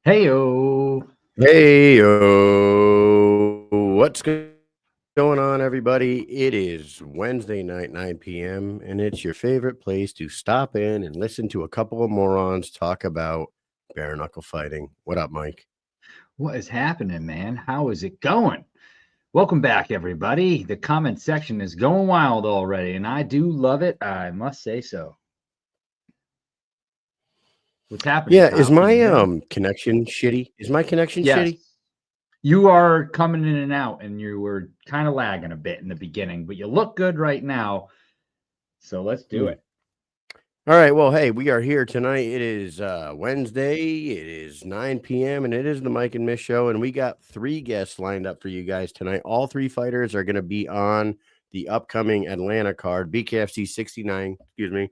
Heyo. Hey, what's going on, everybody? It is Wednesday night, 9 p.m., and it's your favorite place to stop in and listen to a couple of morons talk about bare knuckle fighting. What up, Mike? What is happening, man? How is it going? Welcome back, everybody. The comment section is going wild already, and I do love it. I must say so. What's happening, Yeah, Kyle? is Can you hear my me? connection shitty? Is my connection Yes. shitty? You are coming in and out, and you were kind of lagging a bit in the beginning, but you look good right now. So let's do it. All right, well, hey, we are here tonight. It is Wednesday. It is 9 p.m., and it is the Mike and Mish show, and we got 3 guests lined up for you guys tonight. All 3 fighters are going to be on the upcoming Atlanta card, BKFC 69. Excuse me.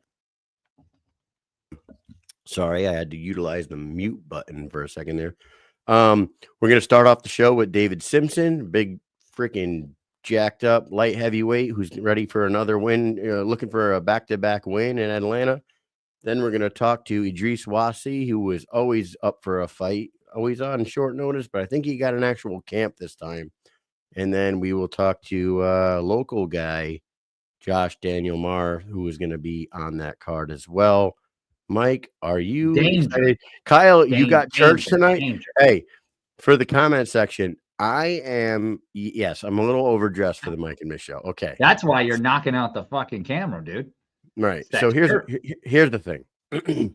Sorry, I had to utilize the mute button for a second there. We're going to start off the show with David Simpson, big freaking jacked up light heavyweight who's ready for another win, looking for a back-to-back win in Atlanta. Then we're going to talk to Idrees Wasi, who was always up for a fight, always on short notice, but I think he got an actual camp this time. And then we will talk to local guy, Josh Daniel Marr, who is going to be on that card as well. Mike, are you excited? Kyle, you got church tonight? Hey, for the comment section, I am, yes, I'm a little overdressed for the Mike and Mish show. Okay. That's why you're knocking out the fucking camera, dude. Right. So here's the thing.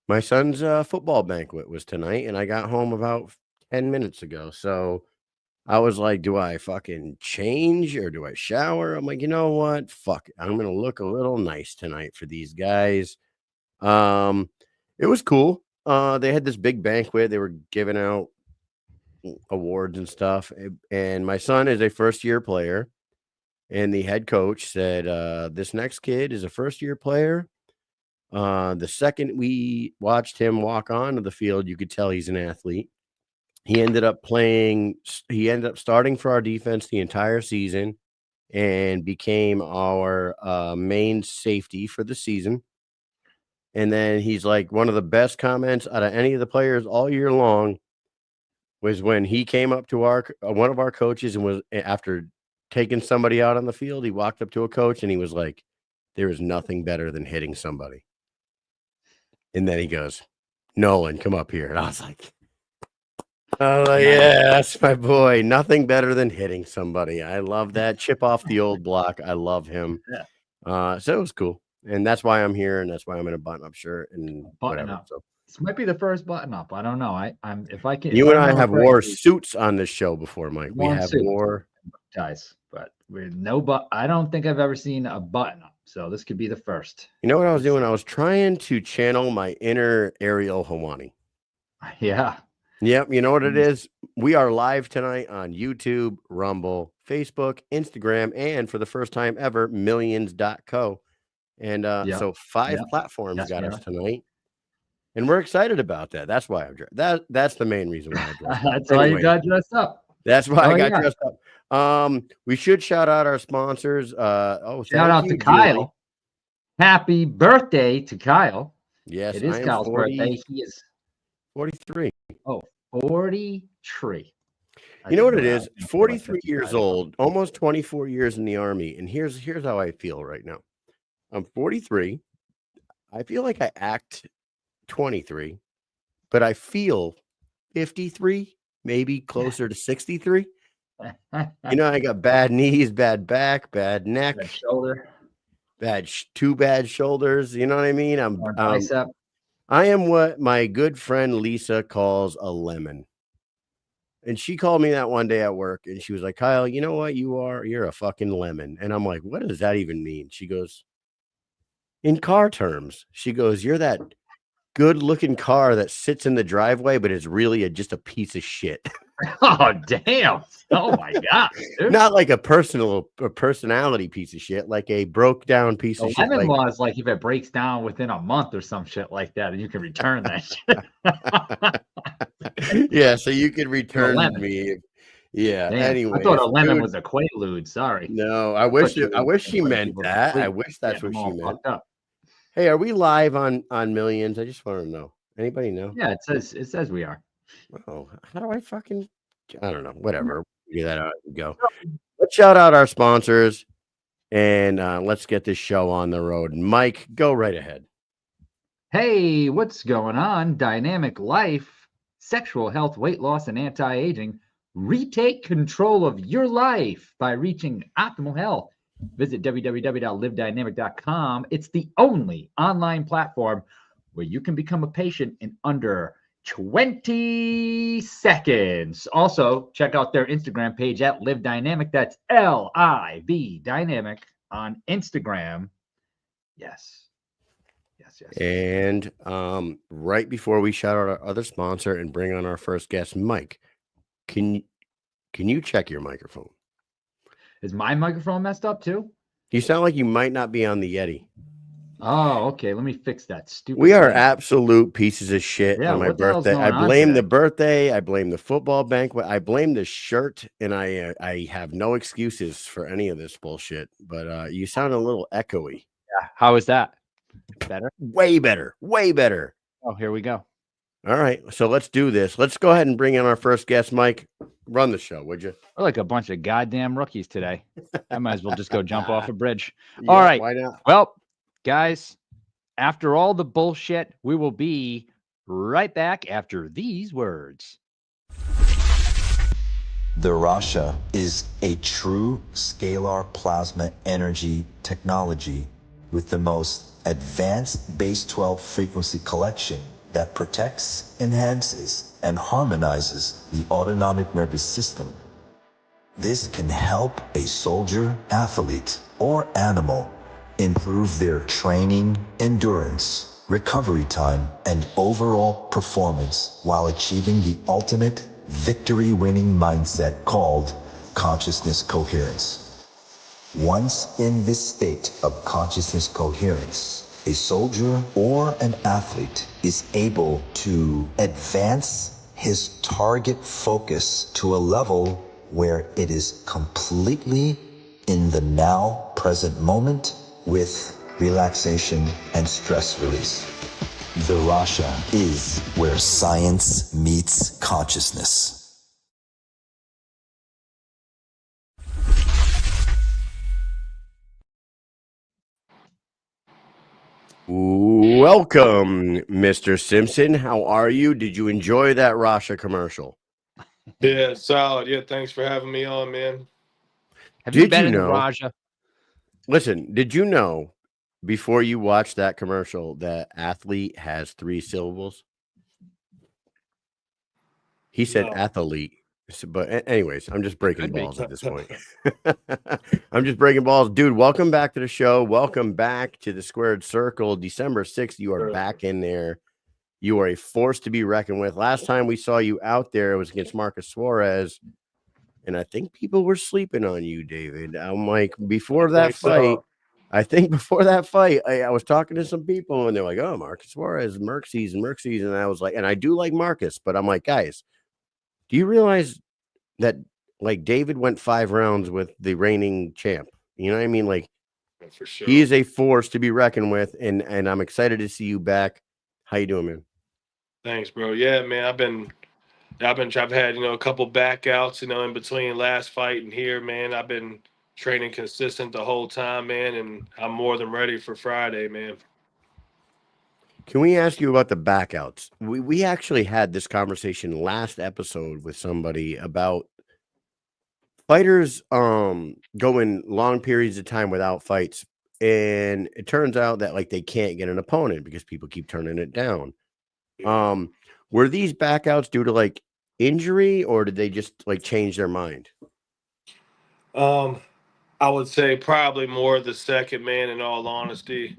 My son's football banquet was tonight, and I got home about 10 minutes ago. So I was like, do I fucking change or do I shower? I'm like, you know what? Fuck it. I'm going to look a little nice tonight for these guys. It was cool. They had this big banquet. They were giving out awards and stuff. And my son is a first-year player. And the head coach said, this next kid is a first-year player. The second we watched him walk onto the field, you could tell he's an athlete. He ended up starting for our defense the entire season and became our main safety for the season. And then he's like, one of the best comments out of any of the players all year long was when he came up to one of our coaches and was, after taking somebody out on the field, he walked up to a coach and he was like, there is nothing better than hitting somebody. And then he goes, Nolan, come up here. And I was like, oh, yeah, that's my boy. Nothing better than hitting somebody. I love that. Chip off the old block. I love him. So it was cool. And that's why I'm here. And that's why I'm in a button-up shirt and whatever. So this might be the first button-up. I don't know. I'm if I can. You and I have wore suits on this show before, Mike. We have wore ties, but we're I don't think I've ever seen a button-up. So this could be the first. You know what I was doing? I was trying to channel my inner Ariel Hawani. Yeah. Yep. You know what it is? We are live tonight on YouTube, Rumble, Facebook, Instagram, and for the first time ever, millions.co. And so 5 platforms got us tonight. And we're excited about that. That's why I'm dressed. That's the main reason why I dressed up. That's why you got dressed up. That's why I got dressed up. We should shout out our sponsors. Shout out to Kyle. Julie. Happy birthday to Kyle. Yes, it is Kyle's birthday. He is 43. Oh, 43. You know what it is? 43 years old, almost 24 years in the Army. And here's how I feel right now. I'm 43. I feel like I act 23, but I feel 53, maybe closer to 63. You know, I got bad knees, bad back, bad neck, bad shoulder, two bad shoulders. You know what I mean? I am what my good friend Lisa calls a lemon. And she called me that one day at work and she was like, Kyle, you know what you are? You're a fucking lemon. And I'm like, what does that even mean? She goes, in car terms, she goes, you're that good looking car that sits in the driveway, but is really just a piece of shit. Oh, damn. Oh my God. Dude. Not like a personality piece of shit, like a broke down piece of shit. Lemon law is like if it breaks down within a month or some shit like that, and you can return that shit. Yeah, so you can return me. Yeah. Anyway, I thought a lemon was a quaalude. Sorry. No, I wish she meant that. I wish that's what she meant. Hey, are we live on Millions? I just want to know. Anybody know? Yeah, it says we are. Oh, how do I fucking? I don't know. Whatever. Figure that out. Go. Let's shout out our sponsors and let's get this show on the road. Mike, go right ahead. Hey, what's going on? Dynamic Life, sexual health, weight loss, and anti aging. Retake control of your life by reaching optimal health. Visit www.livedynamic.com. It's the only online platform where you can become a patient in under 20 seconds. Also, check out their Instagram page at Live Dynamic. That's LIV Dynamic on Instagram. Yes. Yes. And right before we shout out our other sponsor and bring on our first guest, Mike, can you check your microphone? Is my microphone messed up too? You sound like you might not be on the Yeti. Oh, okay. Let me fix that stupid We are thing. absolute pieces of shit Yeah, on my what the hell's birthday. I going on blame the today? birthday. I blame the football banquet. I blame the shirt, and I have no excuses for any of this bullshit. But you sound a little echoey. Yeah. How is that? Better? Way better. Way better. Oh, here we go. All right, so let's do this. Let's go ahead and bring in our first guest, Mike. Run the show, would you? We're like a bunch of goddamn rookies today. I might as well just go jump off a bridge. Yeah, All right. why not? Well, guys, after all the bullshit, we will be right back after these words. The Rasha is a true scalar plasma energy technology with the most advanced base 12 frequency collection that protects, enhances, and harmonizes the autonomic nervous system. This can help a soldier, athlete, or animal improve their training, endurance, recovery time, and overall performance while achieving the ultimate victory-winning mindset called consciousness coherence. Once in this state of consciousness coherence, a soldier or an athlete is able to advance his target focus to a level where it is completely in the now present moment with relaxation and stress release. The Rasha is where science meets consciousness. Welcome, Mr. Simpson. How are you? Did you enjoy that Rasha commercial? Yeah, solid. Yeah, thanks for having me on, man. Have you Did been you in the know? Raja? Listen, did you know before you watched that commercial that athlete has 3 syllables? He said No. athlete. But anyways, I'm just breaking Could be. balls at this point. I'm just breaking balls. Dude, welcome back to the show. Welcome back to the Squared Circle. December 6th, you are back in there. You are a force to be reckoned with. Last time we saw you out there, it was against Marcus Suarez. And I think people were sleeping on you, David. I'm like, before that fight, I think before that fight, I was talking to some people and they're like, oh, Marcus Suarez, Merxies. And I was like, and I do like Marcus, but I'm like, guys, do you realize that like David went 5 rounds with the reigning champ? You know what I mean? Like, For sure. he is a force to be reckoned with, and I'm excited to see you back. How you doing, man? Thanks, bro. Yeah, man. I've had, a couple backouts, in between last fight and here, man. I've been training consistent the whole time, man, and I'm more than ready for Friday, man. Can we ask you about the backouts? We actually had this conversation last episode with somebody about fighters going long periods of time without fights, and it turns out that like they can't get an opponent because people keep turning it down. Were these backouts due to like injury, or did they just like change their mind? I would say probably more the second, man, in all honesty.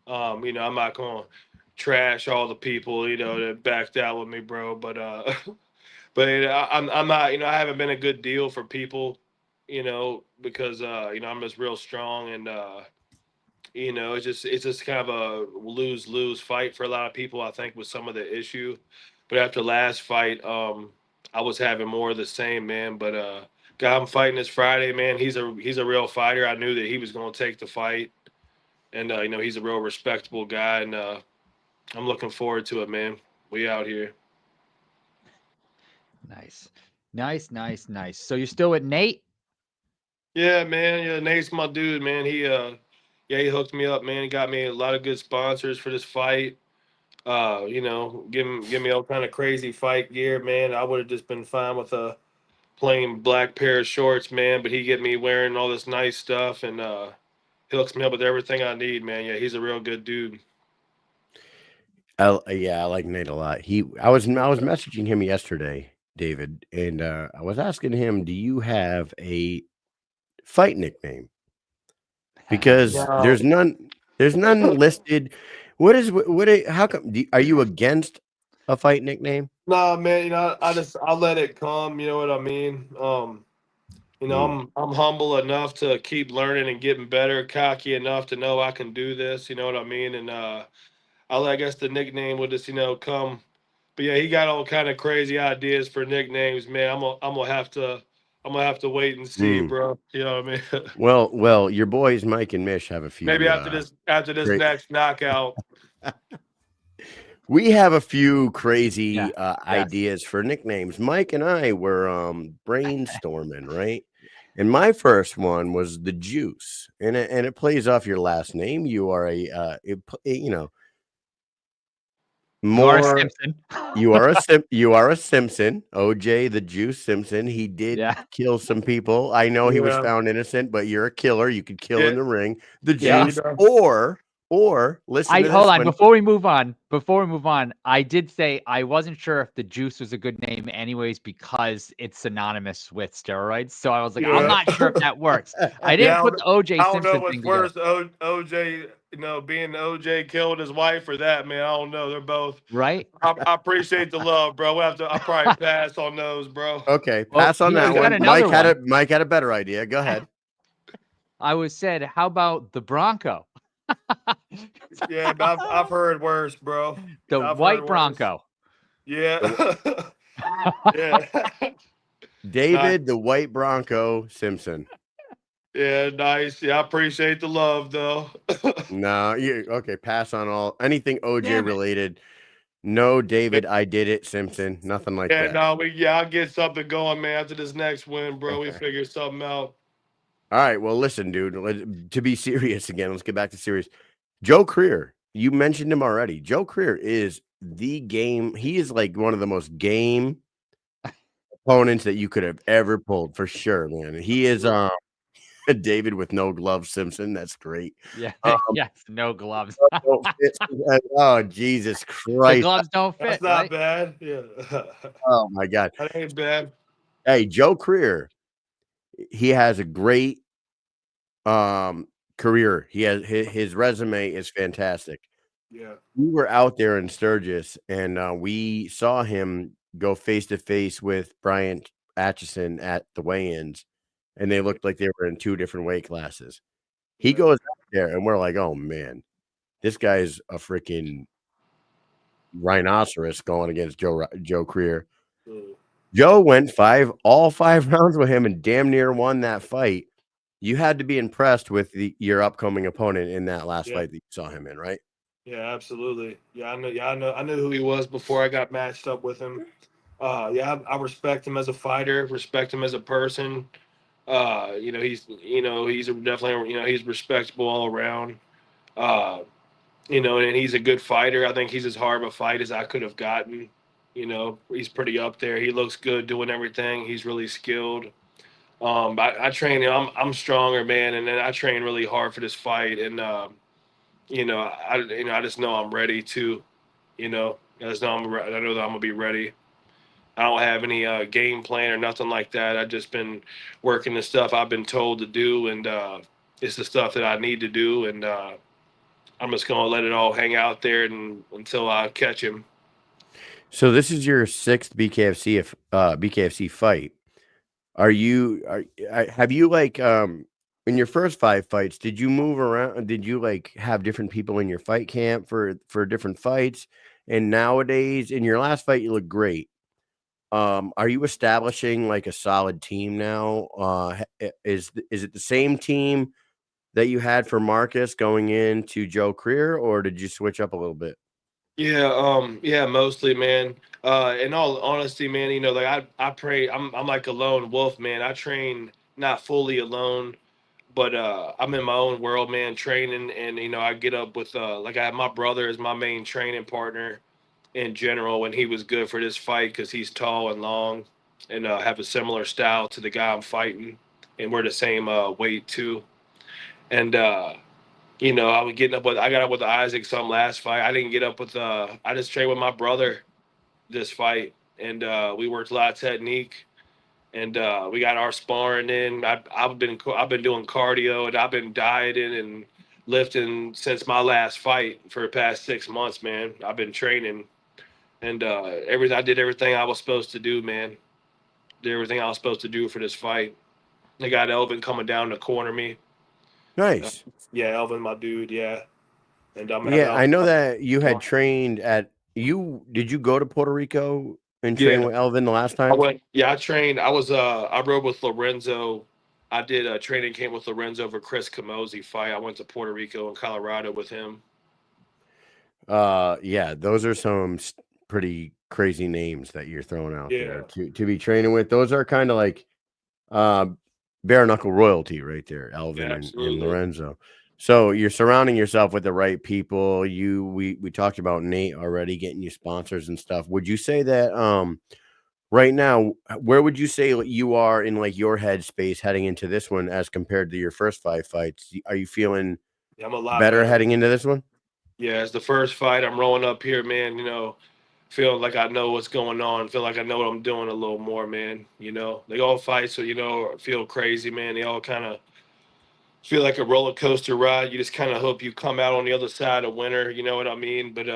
I'm not going to trash all the people, that backed out with me, bro, but I'm not, I haven't been a good deal for people, because I'm just real strong, and it's just kind of a lose-lose fight for a lot of people, I think, with some of the issue. But after last fight, I was having more of the same, man. But guy I'm fighting this Friday, man, he's a real fighter. I knew that he was going to take the fight, and he's a real respectable guy, and I'm looking forward to it, man. We out here. Nice. So you're still with Nate? Yeah, man. Yeah, Nate's my dude, man. He hooked me up, man. He got me a lot of good sponsors for this fight. Give me all kind of crazy fight gear, man. I would have just been fine with a plain black pair of shorts, man. But he get me wearing all this nice stuff, and he hooks me up with everything I need, man. Yeah, he's a real good dude. I like Nate a lot. I was messaging him yesterday, David, and I was asking him, "Do you have a fight nickname?" Because there's none listed. How come? Are you against a fight nickname? Nah, man. I'll let it come. You know what I mean? I'm humble enough to keep learning and getting better, cocky enough to know I can do this. You know what I mean? And I guess the nickname will just come. But yeah, he got all kind of crazy ideas for nicknames, man. I'm gonna have to wait and see, bro. You know what I mean? Well, your boys Mike and Mish have a few. Maybe after this next knockout. We have a few crazy ideas for nicknames. Mike and I were brainstorming, right? And my first one was the Juice, and it plays off your last name. You are more Simpson. You are a Simpson. OJ the Juice Simpson. He did kill some people. I know he was found innocent, but you're a killer. You could kill in the ring. The Juice, or listen. Hold on. Before we move on, I did say I wasn't sure if the Juice was a good name, anyways, because it's synonymous with steroids. So I was like, I'm not sure if that works. I didn't put the OJ Simpson. I don't know what's worse, OJ. Being OJ killed his wife or that, man. I don't know. They're both right. I appreciate the love, bro. I'll probably pass on those, bro. Okay, pass on that one. Mike had a better idea. Go ahead. I said, how about the Bronco? Yeah, I've heard worse, bro. The white Bronco. Yeah. Yeah. David, the white Bronco Simpson. Yeah, nice. Yeah, I appreciate the love, though. No, okay. Pass on anything OJ related. No, David, I did it, Simpson. Nothing like that. I'll get something going, man. After this next win, bro, we figure something out. All right. Well, listen, dude. To be serious again, let's get back to serious. Joe Creer, you mentioned him already. Joe Creer is the game. He is like one of the most game opponents that you could have ever pulled, for sure, man. He is David with no gloves, Simpson. That's great. Yeah. Yes, no gloves. Oh, Jesus Christ. The gloves don't fit. That's not bad. Yeah. Oh my God. That ain't bad. Hey, Joe Creer. He has a great career. He has his resume is fantastic. Yeah. We were out there in Sturgis and we saw him go face to face with Brian Atchison at the weigh-ins, and they looked like they were in two different weight classes. He goes out there and we're like, oh man, this guy's a freaking rhinoceros going against Joe Creer. Joe went all five rounds with him and damn near won that fight. You had to be impressed with your upcoming opponent in that last fight that you saw him in, right? Yeah, absolutely. Yeah, I knew who he was before I got matched up with him. I respect him as a fighter, respect him as a person. He's definitely, he's respectable all around. And he's a good fighter. I think he's as hard of a fight as I could have gotten. He's pretty up there. He looks good doing everything. He's really skilled. I train him. I'm stronger, man, and then I train really hard for this fight. And I just know I'm ready to. I know that I'm gonna be ready. I don't have any game plan or nothing like that. I've just been working the stuff I've been told to do, and it's the stuff that I need to do. And I'm just gonna let it all hang out there until I catch him. So this is your sixth BKFC fight. Have you in your first five fights, did you move around? Did you have different people in your fight camp for different fights? And nowadays, in your last fight, you look great. Are you establishing a solid team now? Is it the same team that you had for Marcus going into Joe Creer, or did you switch up a little bit? Yeah, mostly, man. In all honesty, man, you know, like I pray. I'm like a lone wolf, man. I train not fully alone, but I'm in my own world, man, training. And you know, I get up with like I have my brother as my main training partner in general, and he was good for this fight because he's tall and long, and have a similar style to the guy I'm fighting, and we're the same weight too. And you know, I got up with Isaac some last fight. I didn't get up with I just trained with my brother this fight, and we worked a lot of technique, and we got our sparring in. I've been doing cardio, and I've been dieting and lifting since my last fight for the past 6 months, man. I've been training, and I did everything I was supposed to do, man. Did everything I was supposed to do for this fight. I got Elvin coming down to corner me. Uh, Nice. yeah, Elvin, my dude. Yeah, and I'm having Yeah, I Elvin. know that you had trained at you. Did you go to Puerto Rico and train Yeah, with Elvin the last I time? went. Yeah, I trained. I rode with Lorenzo. I did a training camp with Lorenzo for Chris Camozzi fight. I went to Puerto Rico and Colorado with him. Yeah, those are some pretty crazy names that you're throwing out there Yeah, to be training with. Those are kind of like uh, bare knuckle royalty right there, yeah, Elvin and absolutely. Lorenzo. So you're surrounding yourself with the right people. We talked about Nate already getting you sponsors and stuff. Would you say that right now, where would you say you are in like your headspace heading into this one as compared to your first 5 fights? Are you feeling Yeah, I'm a lot better better. heading into this one? Yeah, it's the first fight. I'm rolling up here, man. You know, feeling like I know what's going on. Feel like I know what I'm doing a little more, man. You know, they all fight, so you know, feel crazy, man. They all kind of feel like a roller coaster ride. You just kind of hope you come out on the other side a winner. You know what I mean? But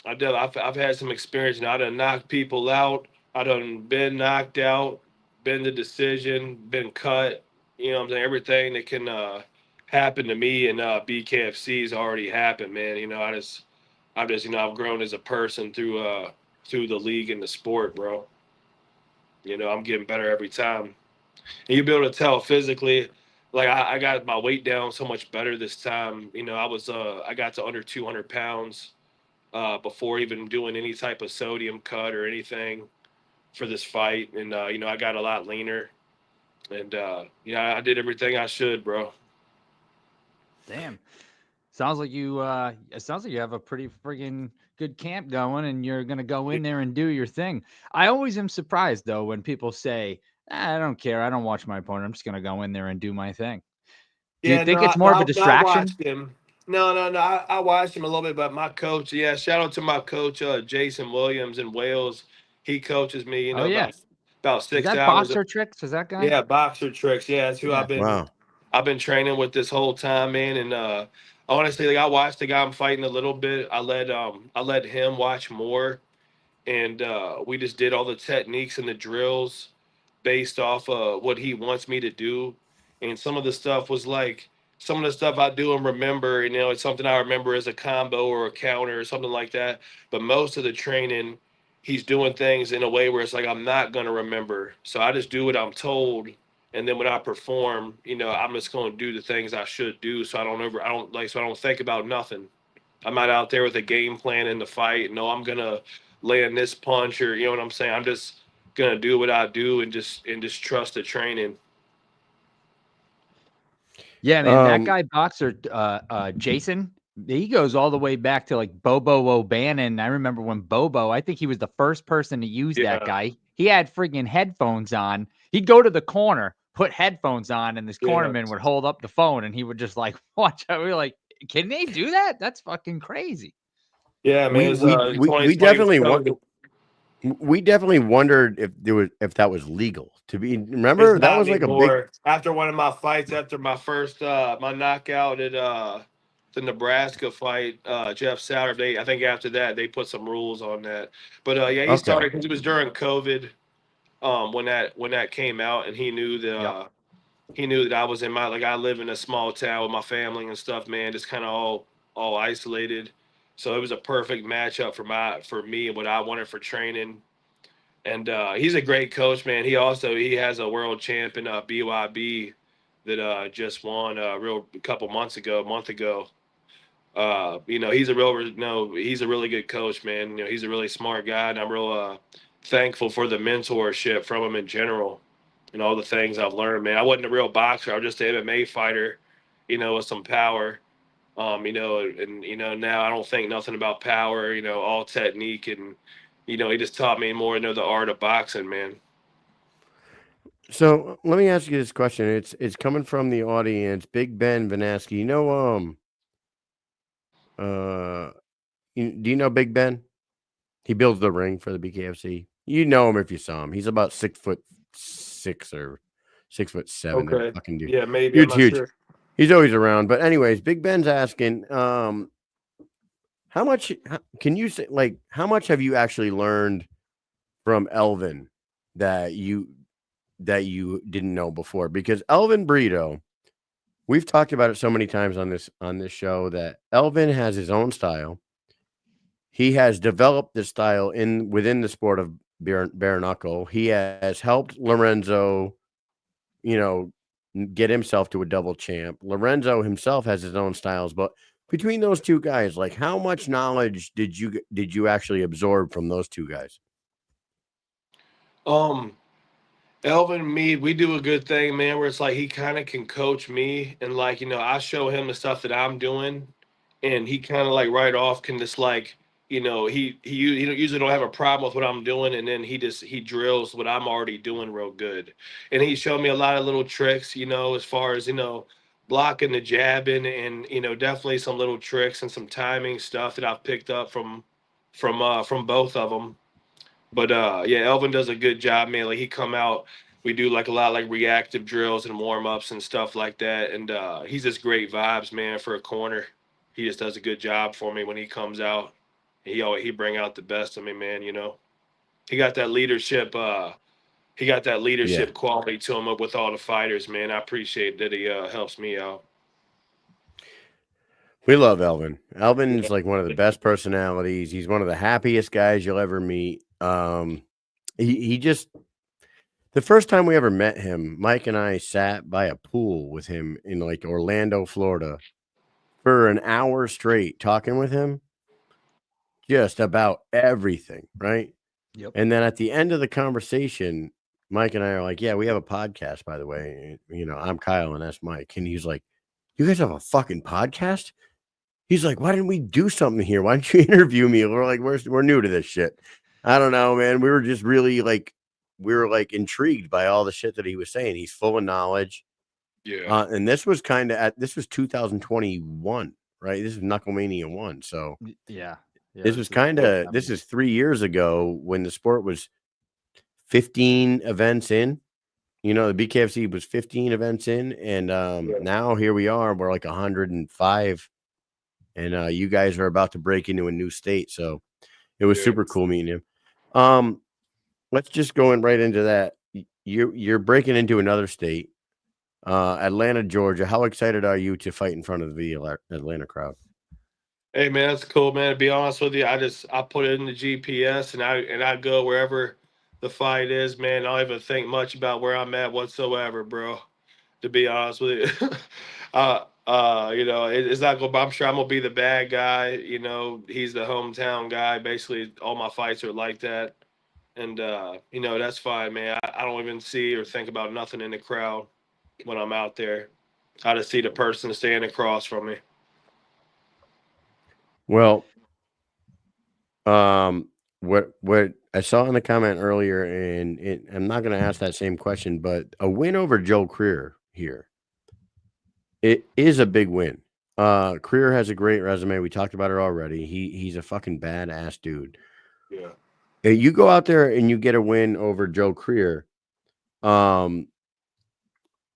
I've had some experience now. I done knocked people out. I done been knocked out, been the decision, been cut. You know what I'm saying? Everything that can happen to me and BKFC's already happened, man. You know, you know, I've grown as a person through the league and the sport, bro. You know, I'm getting better every time. And you'll be able to tell physically, like I got my weight down so much better this time. You know, I got to under 200 pounds before even doing any type of sodium cut or anything for this fight. And you know, I got a lot leaner, and yeah, I did everything I should, bro. Damn. It sounds like you have a pretty friggin' good camp going and you're gonna go in there and do your thing. I always am surprised though when people say, I don't care, I don't watch my opponent, I'm just gonna go in there and do my thing. Do you Yeah, think it's more of a no, I distraction? watched him. No. I watched him a little bit, but my coach, yeah, shout out to my coach, Jason Williams in Wales. He coaches me, you Oh know, yeah. about Is six that hours. Boxer Tricks? Is that guy? Yeah, boxer tricks. Yeah, that's who Yeah. Wow. I've been training with this whole time, man. And honestly, like I watched the guy I'm fighting a little bit. I let him watch more, and we just did all the techniques and the drills based off what he wants me to do. And some of the stuff was like some of the stuff I do and remember, you know, it's something I remember as a combo or a counter or something like that. But most of the training, he's doing things in a way where it's like I'm not gonna remember. So I just do what I'm told. And then when I perform, you know, I'm just gonna do the things I should do. So I don't think about nothing. I'm not out there with a game plan in the fight. No, I'm gonna land this punch or you know what I'm saying. I'm just gonna do what I do and just trust the training. Yeah, man, that Um, guy Boxer, Jason, he goes all the way back to like Bobo O'Bannon. I remember when Bobo, I think he was the first person to use that Yeah, guy. He had friggin' headphones on. He'd go to the corner, put headphones on, and this yeah, cornerman would hold up the phone and he would just like watch out. We were like, can they do that? That's fucking crazy. yeah, man. we It's we we we 2020 was definitely want. COVID. We definitely wondered if that was legal to be. It's Remember that not was like a big. anymore. After one of my fights, after my first my knockout at the Nebraska fight, Jeff Saturday. I think after that they put some rules on that. But yeah, he Okay. started because it was during COVID when that came out, and Yep. he knew that I was in my like I live in a small town with my family and stuff, man, just kind of all isolated. So it was a perfect matchup for me and what I wanted for training. And he's a great coach, man. He has a world champ in BYB that just won a month ago. He's he's a really good coach, man. He's a really smart guy, and I'm real thankful for the mentorship from him in general and all the things I've learned, man. I wasn't a real boxer. I was just an MMA fighter, with some power. Now I don't think nothing about power, all technique, and he just taught me more the art of boxing, man. So let me ask you this question. It's coming from the audience. Big Ben Vanaski. Do you know Big Ben? He builds the ring for the BKFC. You know him if you saw him. He's about 6'6" or 6'7". That Okay. fucking dude. Yeah, maybe. I'm Dude's not huge. sure. He's always around. But anyways, Big Ben's asking, how much can you say? Like, how much have you actually learned from Elvin that you didn't know before? Because Elvin Brito, we've talked about it so many times on this show that Elvin has his own style. He has developed this style within the sport of bare knuckle. He has helped Lorenzo, get himself to a double champ. Lorenzo himself has his own styles, but between those two guys, like, how much knowledge did you actually absorb from those two guys? Elvin and me, we do a good thing, man, where it's like he kind of can coach me and like, I show him the stuff that I'm doing and he kind of like right off can just like, he usually don't have a problem with what I'm doing and then he drills what I'm already doing real good. And he showed me a lot of little tricks, as far as, blocking the jabbing and, definitely some little tricks and some timing stuff that I've picked up from both of them. But yeah, Elvin does a good job, man. Like he come out, we do like a lot of like reactive drills and warm ups and stuff like that. And he's just great vibes, man, for a corner. He just does a good job for me when he comes out. He bring out the best of me, man. He got that leadership. He got that leadership quality to him up with all the fighters, man. I appreciate that he helps me out. We love Elvin. Elvin's like one of the best personalities. He's one of the happiest guys you'll ever meet. He just, the first time we ever met him, Mike and I sat by a pool with him in like Orlando, Florida for an hour straight talking with him just about everything, right? Yep. And then at the end of the conversation, Mike and I are like, yeah, we have a podcast, by the way. I'm Kyle and that's Mike. And he's like, you guys have a fucking podcast? He's like, why didn't we do something here? Why don't you interview me? We're like, we're new to this shit. I don't know, man. We were just really like, intrigued by all the shit that he was saying. He's full of knowledge. Yeah. And this was 2021, right? This is Knucklemania 1. So yeah. This is 3 years ago when the sport was 15 events in. The BKFC was 15 events in. And now here we are. We're like 105. And you guys are about to break into a new state. So it was super cool meeting him. Let's just go right into that. You're breaking into another state, Atlanta, Georgia. How excited are you to fight in front of the Atlanta crowd? Hey man, that's cool, man. To be honest with you, I put it in the GPS and I go wherever the fight is, man. I don't even think much about where I'm at whatsoever, bro. To be honest with you, it's not going. I'm sure I'm gonna be the bad guy. He's the hometown guy. Basically, all my fights are like that, and that's fine, man. I don't even see or think about nothing in the crowd when I'm out there. I just see the person standing across from me. Well, what I saw in the comment earlier, and I'm not going to ask that same question, but a win over Joe Creer here, it is a big win. Creer has a great resume. We talked about it already. He's a fucking badass dude. Yeah. You go out there and you get a win over Joe Creer.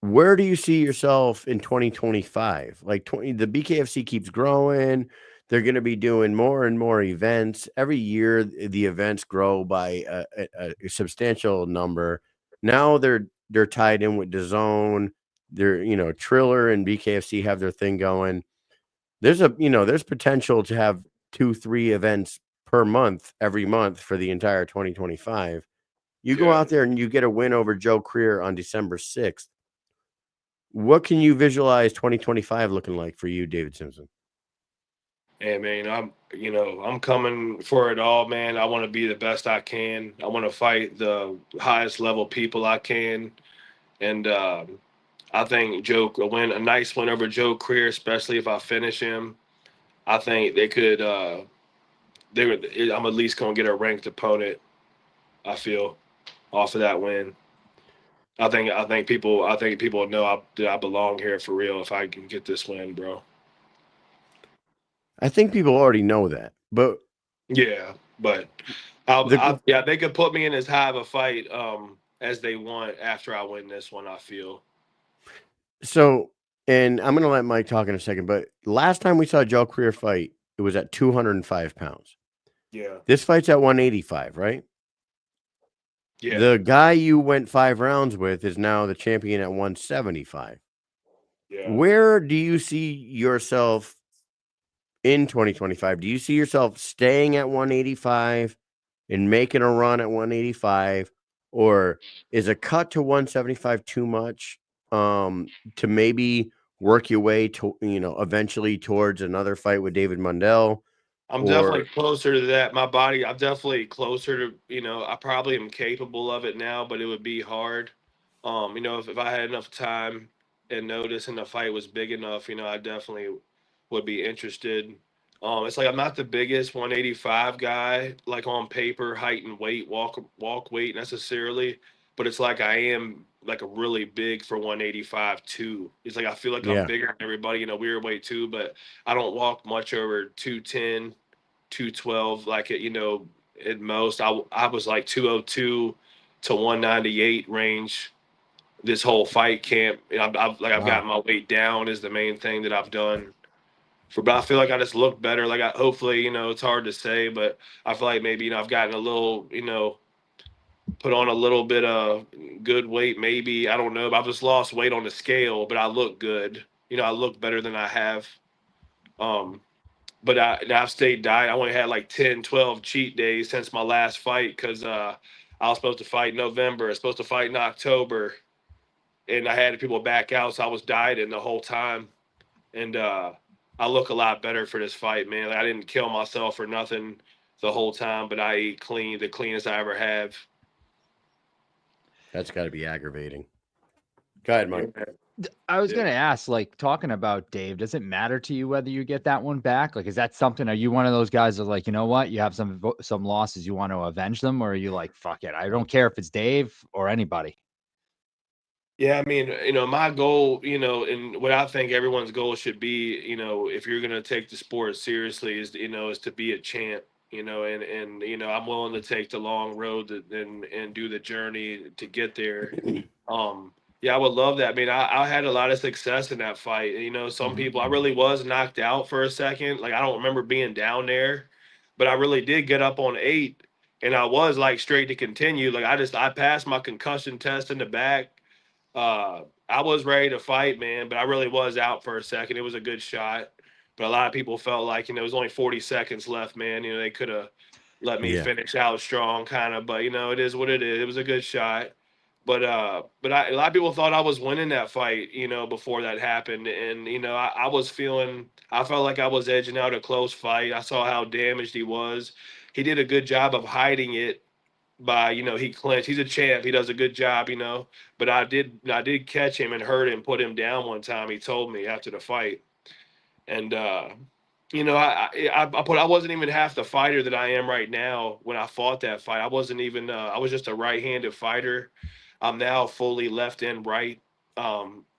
Where do you see yourself in 2025? Like the BKFC keeps growing. They're going to be doing more and more events. Every year, the events grow by a substantial number. Now they're tied in with DAZN. They're, Triller and BKFC have their thing going. There's potential to have 2-3 events per month, every month for the entire 2025. You go out there and you get a win over Joe Creer on December 6th. What can you visualize 2025 looking like for you, David Simpson? And man, I'm coming for it all, man. I want to be the best I can. I want to fight the highest level people I can. And I think a nice win over Joe Creer, especially if I finish him. I think they could. I'm at least gonna get a ranked opponent. I feel off of that win. I think people know that I belong here for real if I can get this win, bro. I think people already know that, but Yeah, but yeah, they could put me in as high of a fight as they want after I win this one. I feel. so, and I'm gonna let Mike talk in a second, but last time we saw Joe Creer fight, it was at 205 pounds. Yeah. This fight's at 185, right? Yeah. The guy you went 5 rounds with is now the champion at 175. Yeah. Where do you see yourself in 2025? Do you see yourself staying at 185 and making a run at 185, or is a cut to 175 too much to maybe work your way to, eventually towards another fight with David Mundell? I'm Or definitely closer to that. My body, I'm definitely closer to, I probably am capable of it now, but it would be hard. If I had enough time and notice and the fight was big enough, I definitely would be interested. It's like I'm not the biggest 185 guy, like on paper, height and weight, walk weight necessarily, but it's like I am like a really big for 185 too. It's like I feel like I'm yeah, bigger than everybody in a weird way too, but I don't walk much over 210, 212, like at most. I was like 202 to 198 range this whole fight camp. I've wow, gotten my weight down is the main thing that I've done but I feel like I just look better. Like hopefully, it's hard to say, but I feel like maybe, I've gotten a little, put on a little bit of good weight, maybe. I don't know. But I've just lost weight on the scale, but I look good. I look better than I have. Um, but I've stayed diet. I only had like 10, 12 cheat days since my last fight because I was supposed to fight in November. I was supposed to fight in October, and I had people back out, so I was dieting the whole time. And I look a lot better for this fight, man. Like, I didn't kill myself or nothing the whole time, but I eat clean, the cleanest I ever have. that's got to be aggravating. Go ahead, Mike. I was Yeah. going to ask, like, talking about Dave, does it matter to you whether you get that one back? Like, is that something? Are you one of those guys that, like, you know what, you have some losses, you want to avenge them, or are you like, fuck it, I don't care if it's Dave or anybody? Yeah, I mean, my goal, and what I think everyone's goal should be, if you're gonna take the sport seriously, is to be a champ, and I'm willing to take the long road and do the journey to get there. Yeah, I would love that. I mean, I had a lot of success in that fight. Some people, I really was knocked out for a second. Like I don't remember being down there, but I really did get up on 8, and I was like straight to continue. Like I passed my concussion test in the back. I was ready to fight, man, but I really was out for a second. It was a good shot, but a lot of people felt like it was only 40 seconds left, man. They could have let me Yeah, finish out strong, kind of. But it is what it is. It was a good shot, but a lot of people thought I was winning that fight, before that happened, and I was I felt like I was edging out a close fight. I saw how damaged he was. He did a good job of hiding it by he clinched. He's a champ. He does a good job, but I did catch him and hurt him, put him down one time. He told me after the fight, and I wasn't even half the fighter that I am right now when I fought that fight. I wasn't even I was just a right-handed fighter. I'm now fully left and right,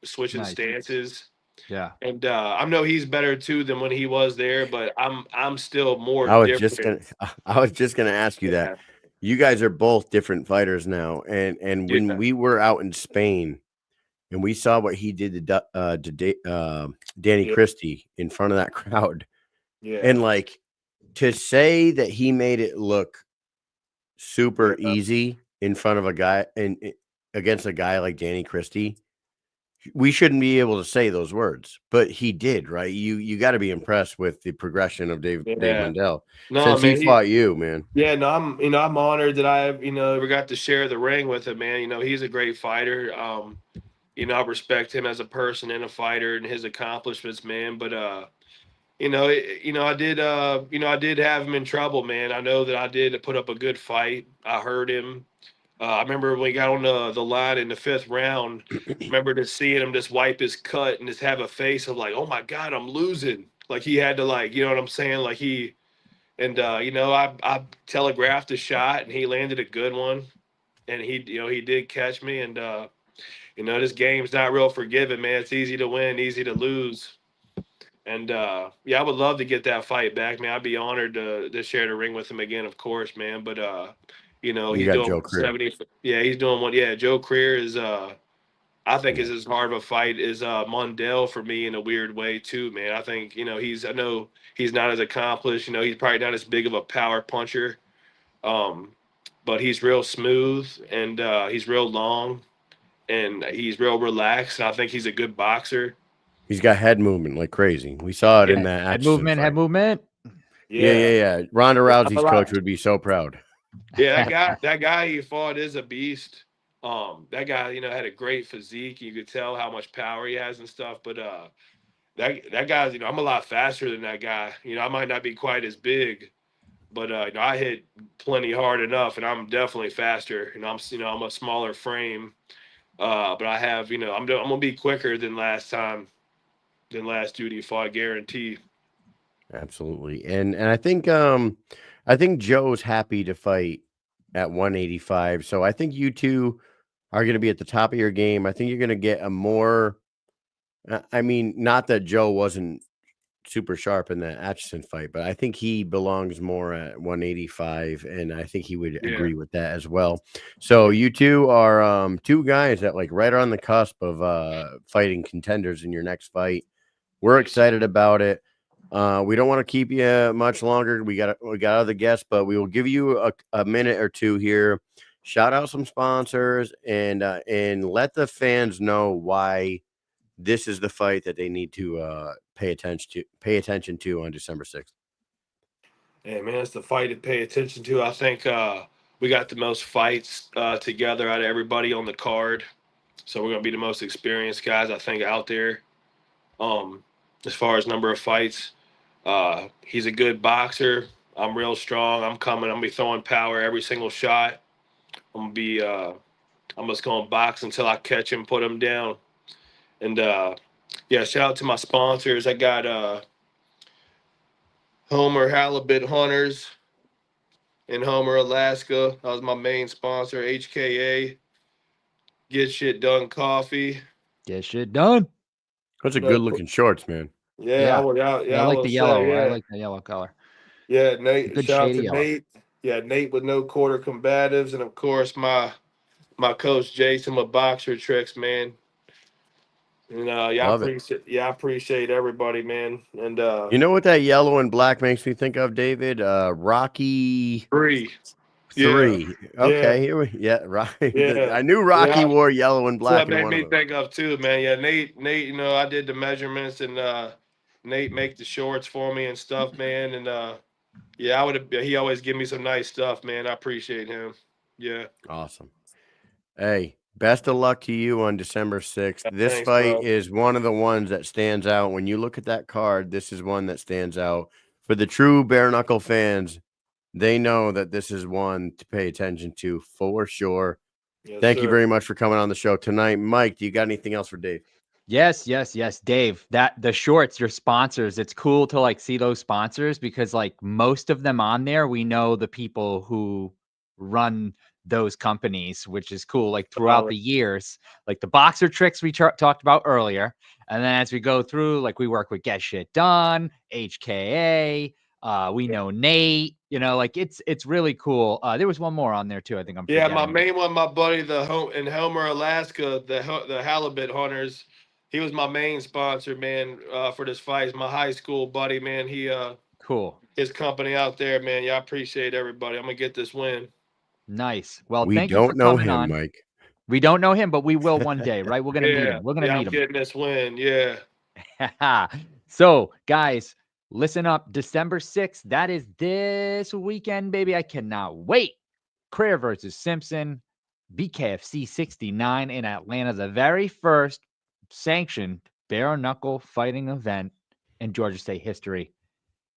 switching Nice. stances. Yeah. And I know he's better too than when he was there, but I'm still more I was just different. gonna I was just gonna ask you that. Yeah. You guys are both different fighters now, and when Yeah. we were out in Spain and we saw what he did to Danny Yeah. Christie in front of that crowd, Yeah. and like to say that he made it look super Yeah. easy in front of a guy and against a guy like Danny Christie, we shouldn't be able to say those words, but he did, right? You got to be impressed with the progression of Dave Yeah. Mundell No, since he man. fought you, man. Yeah, no, I'm honored that I, ever got to share the ring with him, man. He's a great fighter. I respect him as a person and a fighter and his accomplishments, man. But I did I did have him in trouble, man. I know that I did put up a good fight. I heard him. I remember when he got on the line in the 5th round. Remember just seeing him just wipe his cut and just have a face of like, oh my God, I'm losing. Like he had to like, you know what I'm saying? Like he and I telegraphed a shot and he landed a good one. And he did catch me. And this game's not real forgiving, man. It's easy to win, easy to lose. And yeah, I would love to get that fight back, man. I'd be honored to share the ring with him again, of course, man. But You he's got doing Joe Creer. 70. Yeah, he's doing one. Yeah, Joe Creer is I think is as hard of a fight as Mundell for me in a weird way too, man. I think I know he's not as accomplished. He's probably not as big of a power puncher, but he's real smooth and he's real long and he's real relaxed. And I think he's a good boxer. He's got head movement like crazy. We saw it in that Head Atchison movement, fight. head movement. Yeah. Ronda Rousey's coach would be so proud. Yeah, that guy he fought is a beast. That guy, had a great physique. You could tell how much power he has and stuff. But that guy's, I'm a lot faster than that guy. I might not be quite as big, but I hit plenty hard enough, and I'm definitely faster. I'm a smaller frame, but I have, I'm gonna be quicker than last dude he fought, guarantee. Absolutely. And I think Joe's happy to fight at 185. So I think you two are going to be at the top of your game. I think you're going to get a more not that Joe wasn't super sharp in that Atchison fight, but I think he belongs more at 185, and I think he would agree with that as well. So you two are two guys that like right on the cusp of fighting contenders in your next fight. We're excited about it. We don't want to keep you much longer. We got other guests, but we will give you a minute or two here. Shout out some sponsors and let the fans know why this is the fight that they need to pay attention to on December 6th. Yeah, man, it's the fight to pay attention to. I think we got the most fights together out of everybody on the card, so we're gonna be the most experienced guys I think out there. As far as number of fights, he's a good boxer. I'm real strong. I'm gonna be throwing power every single shot. I'm just gonna box until I catch him, put him down. And yeah, shout out to my sponsors. I got Homer Halibut Hunters in Homer, Alaska. That was my main sponsor. HKA, Get Shit Done Coffee. Get shit done. Those are good looking shorts, man. Yeah, I like the yellow. I like the yellow color. Yeah, Nate. Good Shout out to shady yellow. Nate. Yeah, Nate with no quarter combatives, and of course my coach Jason with Boxer Tricks, man. And I appreciate everybody, man. And you know what that yellow and black makes me think of, David? Rocky 3. Okay, right. Yeah. I knew Rocky wore yellow and black. That's what made me think of too, man. Yeah, Nate. I did the measurements, and Nate make the shorts for me and stuff, man. And yeah, he always give me some nice stuff, man. I appreciate him. Yeah. Awesome. Hey, best of luck to you on December 6th. This Thanks, fight bro. is one of the ones that stands out. When you look at that card, this is one that stands out. For the true bare knuckle fans, they know that this is one to pay attention to for sure. Yes, Thank sir. you very much for coming on the show tonight. Mike, do you got anything else for Dave? Yes, Dave. The shorts, your sponsors. It's cool to like see those sponsors because like most of them on there, we know the people who run those companies, which is cool. Like throughout the years, like the Boxer Tricks we talked about earlier, and then as we go through, like we work with Get Shit Done, HKA. We know Nate. Like it's really cool. There was one more on there too. I think I'm forgetting. My main one, my buddy, in Homer, Alaska, the Halibut Hunters. He was my main sponsor, man, for this fight. He's my high school buddy, man. He cool. His company out there, man. Yeah, I appreciate everybody. I'm gonna get this win. Nice. Well, we thank you for coming on. Mike. We don't know him, but we will one day, right? We're gonna meet him. We're gonna meet him. I'm getting this win. Yeah. So, guys, listen up. December 6th. That is this weekend, baby. I cannot wait. Creer versus Simpson, BKFC 69 in Atlanta. The very first sanctioned bare knuckle fighting event and Georgia State history.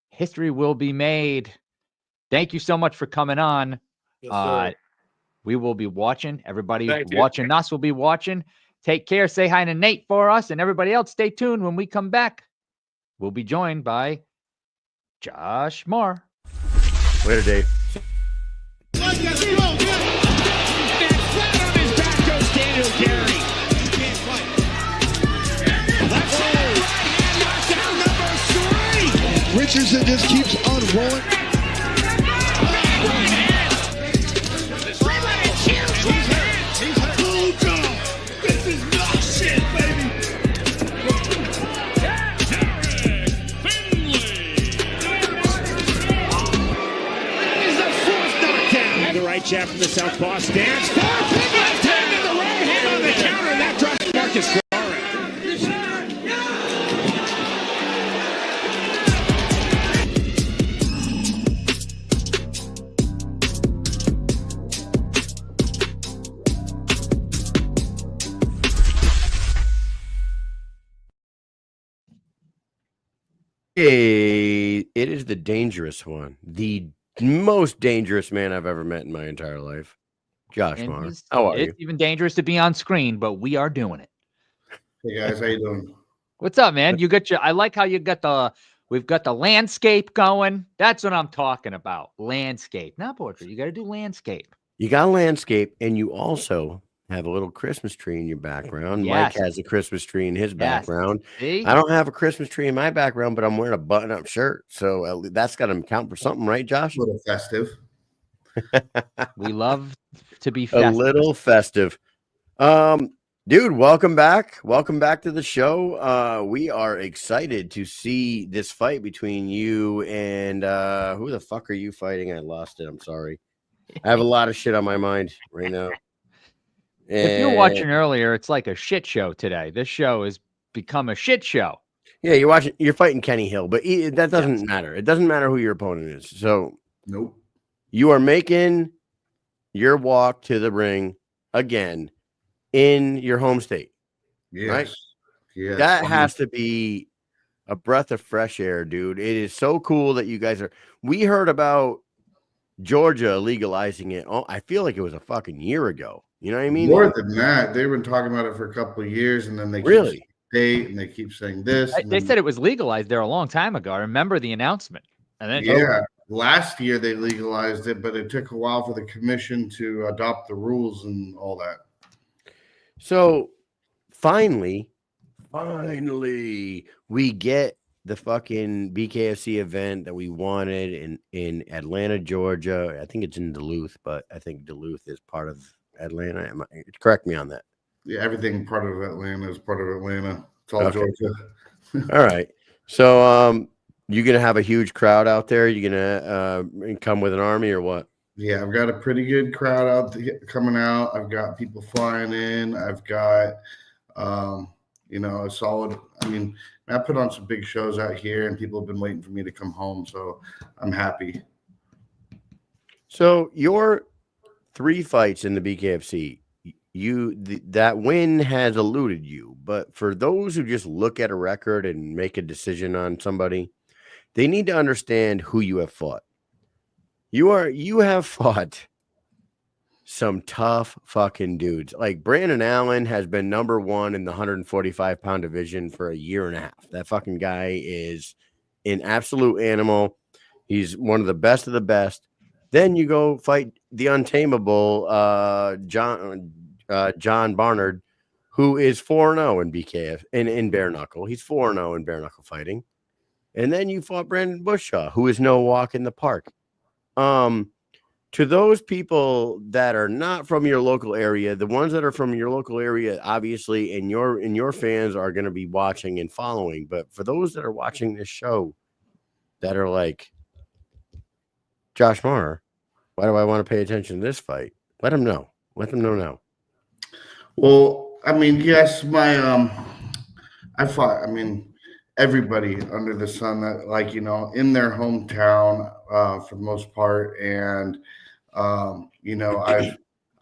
History will be made. Thank you so much for coming on. Yes, sir. We will be watching. Everybody Thank you. watching us will be watching. Take care. Say hi to Nate for us, and everybody else, stay tuned. When we come back, we'll be joined by Josh Marr. Later, Dave. Flat on his back goes Daniel Gary. Can't fight. Left side, right hand, knockdown number 3. Richardson just keeps on rolling. Jab from the southpaw stands. Left hand and the right hand on the counter. That drops Marcus Suarez. Hey, it is the dangerous one. The most dangerous man I've ever met in my entire life. Josh Marr. How are you? It's even dangerous to be on screen, but we are doing it. Hey guys, how you doing? What's up, man? You got I like how you got we've got the landscape going. That's what I'm talking about. Landscape. Not portrait. You got to do landscape. You got landscape, and you also have a little Christmas tree in your background. Yes. Mike has a Christmas tree in his background. See? I don't have a Christmas tree in my background, but I'm wearing a button-up shirt, so that's got to count for something, right, Josh? A little festive. We love to be festive. A little festive. Dude, welcome back. Welcome back to the show. We are excited to see this fight between you and who the fuck are you fighting? I lost it. I'm sorry. I have a lot of shit on my mind right now. If you're watching earlier, it's like a shit show today. This show has become a shit show. Yeah, you're fighting Kenny Hill, but that doesn't matter. It doesn't matter who your opponent is. So Nope. you are making your walk to the ring again in your home state. Yes. Right? Yes. That has to be a breath of fresh air, dude. It is so cool that you guys are. We heard about Georgia legalizing it. Oh, I feel like it was a fucking year ago. You know what I mean? More than that. They've been talking about it for a couple of years, and then they keep saying date, and they keep saying this. They said it was legalized there a long time ago. I remember the announcement. And then last year they legalized it, but it took a while for the commission to adopt the rules and all that. So finally, we get the fucking BKFC event that we wanted in Atlanta, Georgia. I think it's in Duluth, but I think Duluth is part of Atlanta. Correct me on that. Yeah, everything part of Atlanta is part of Atlanta. It's all Georgia. All right. So you're gonna have a huge crowd out there. You're gonna come with an army or what? Yeah, I've got a pretty good crowd coming out. I've got people flying in. I've got a solid. I mean, I put on some big shows out here, and people have been waiting for me to come home, so I'm happy. So your 3 fights in the BKFC, that win has eluded you. But for those who just look at a record and make a decision on somebody, they need to understand who you have fought. You have fought some tough fucking dudes. Like Brandon Allen has been number 1 in the 145-pound division for a year and a half. That fucking guy is an absolute animal. He's one of the best of the best. Then you go fight the untamable John Barnard, who is 4-0 in BKF in bare knuckle. He's 4-0 in bare knuckle fighting. And then you fought Brandon Bushaw, who is no walk in the park. To those people that are not from your local area, the ones that are from your local area, obviously, and your fans are going to be watching and following. But for those that are watching this show that are like, Josh Marr, why do I want to pay attention to this fight? Let them know. Let them know now. Well, I mean, yes, I fought. I mean, everybody under the sun that, like, in their hometown for the most part, and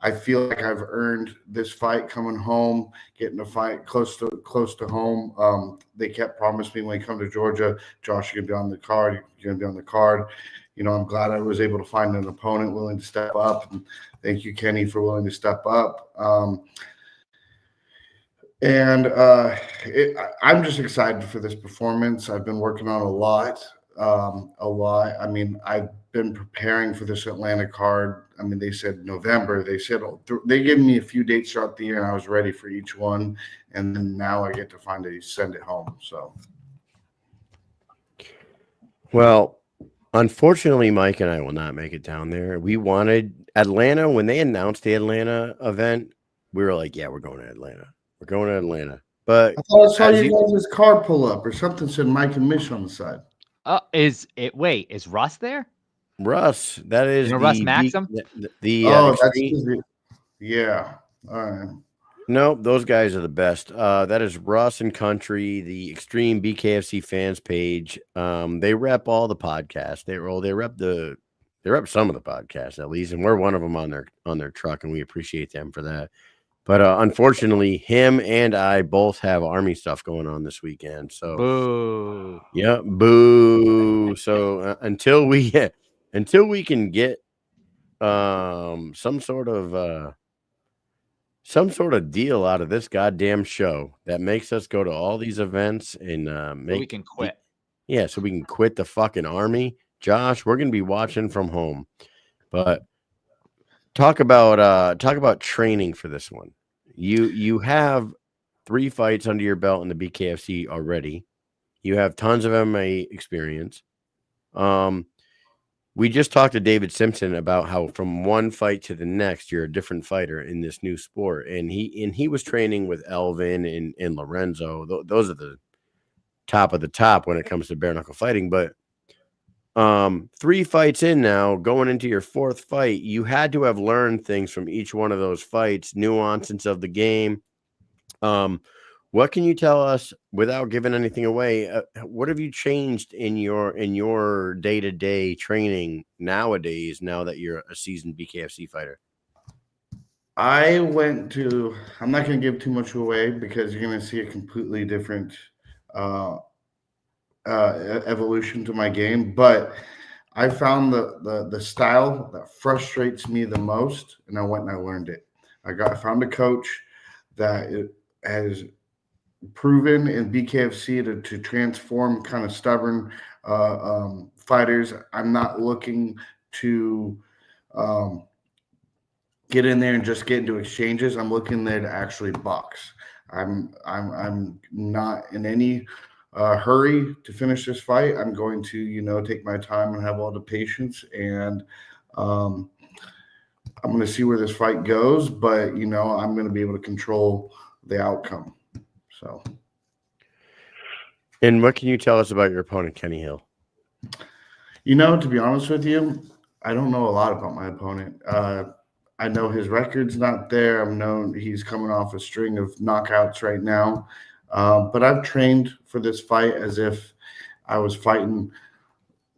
I feel like I've earned this fight coming home, getting a fight close to home. They kept promising me when we come to Georgia, Josh, you're gonna be on the card. You're gonna be on the card. I'm glad I was able to find an opponent willing to step up. And thank you, Kenny, for willing to step up. I'm just excited for this performance. I've been working on a lot. I mean, I've been preparing for this Atlanta card. I mean, they said November. They said they gave me a few dates throughout the year, and I was ready for each one. And then now I get to finally send it home. So, well, unfortunately, Mike and I will not make it down there. We wanted Atlanta when they announced the Atlanta event. We were like, "Yeah, we're going to Atlanta. We're going to Atlanta." But I thought I saw you guys' car pull up, or something said Mike and Mish on the side. Is Russ there? Russ, that is Russ Maxim? Yeah. All right. No, those guys are the best. That is Russ and Country, the Extreme BKFC fans page. They rep all the podcasts. They rep some of the podcasts at least, and we're one of them on their truck, and we appreciate them for that. But unfortunately, him and I both have Army stuff going on this weekend. So, boo. Yeah, boo. So until we can get some sort of deal out of this goddamn show that makes us go to all these events and so we can quit. So we can quit the fucking Army. Josh, we're gonna be watching from home. But talk about training for this one. You have 3 fights under your belt in the BKFC already. You have tons of MMA experience. We just talked to David Simpson about how from one fight to the next, you're a different fighter in this new sport. And he was training with Elvin and Lorenzo. Those are the top of the top when it comes to bare knuckle fighting. But 3 fights in now, going into your 4th fight, you had to have learned things from each one of those fights, nuances of the game. What can you tell us without giving anything away? What have you changed in your day-to-day training nowadays, now that you're a seasoned BKFC fighter? I'm not going to give too much away because you're going to see a completely different evolution to my game. But I found the style that frustrates me the most, and I went and I learned it. I found a coach that has proven in BKFC to transform kind of stubborn fighters. I'm not looking to get in there and just get into exchanges. I'm looking there to actually box. I'm not in any hurry to finish this fight. I'm going to take my time and have all the patience, and I'm going to see where this fight goes. But I'm going to be able to control the outcome. So, and what can you tell us about your opponent, Kenny Hill? To be honest with you, I don't know a lot about my opponent. I know his record's not there. I've known he's coming off a string of knockouts right now. But I've trained for this fight as if I was fighting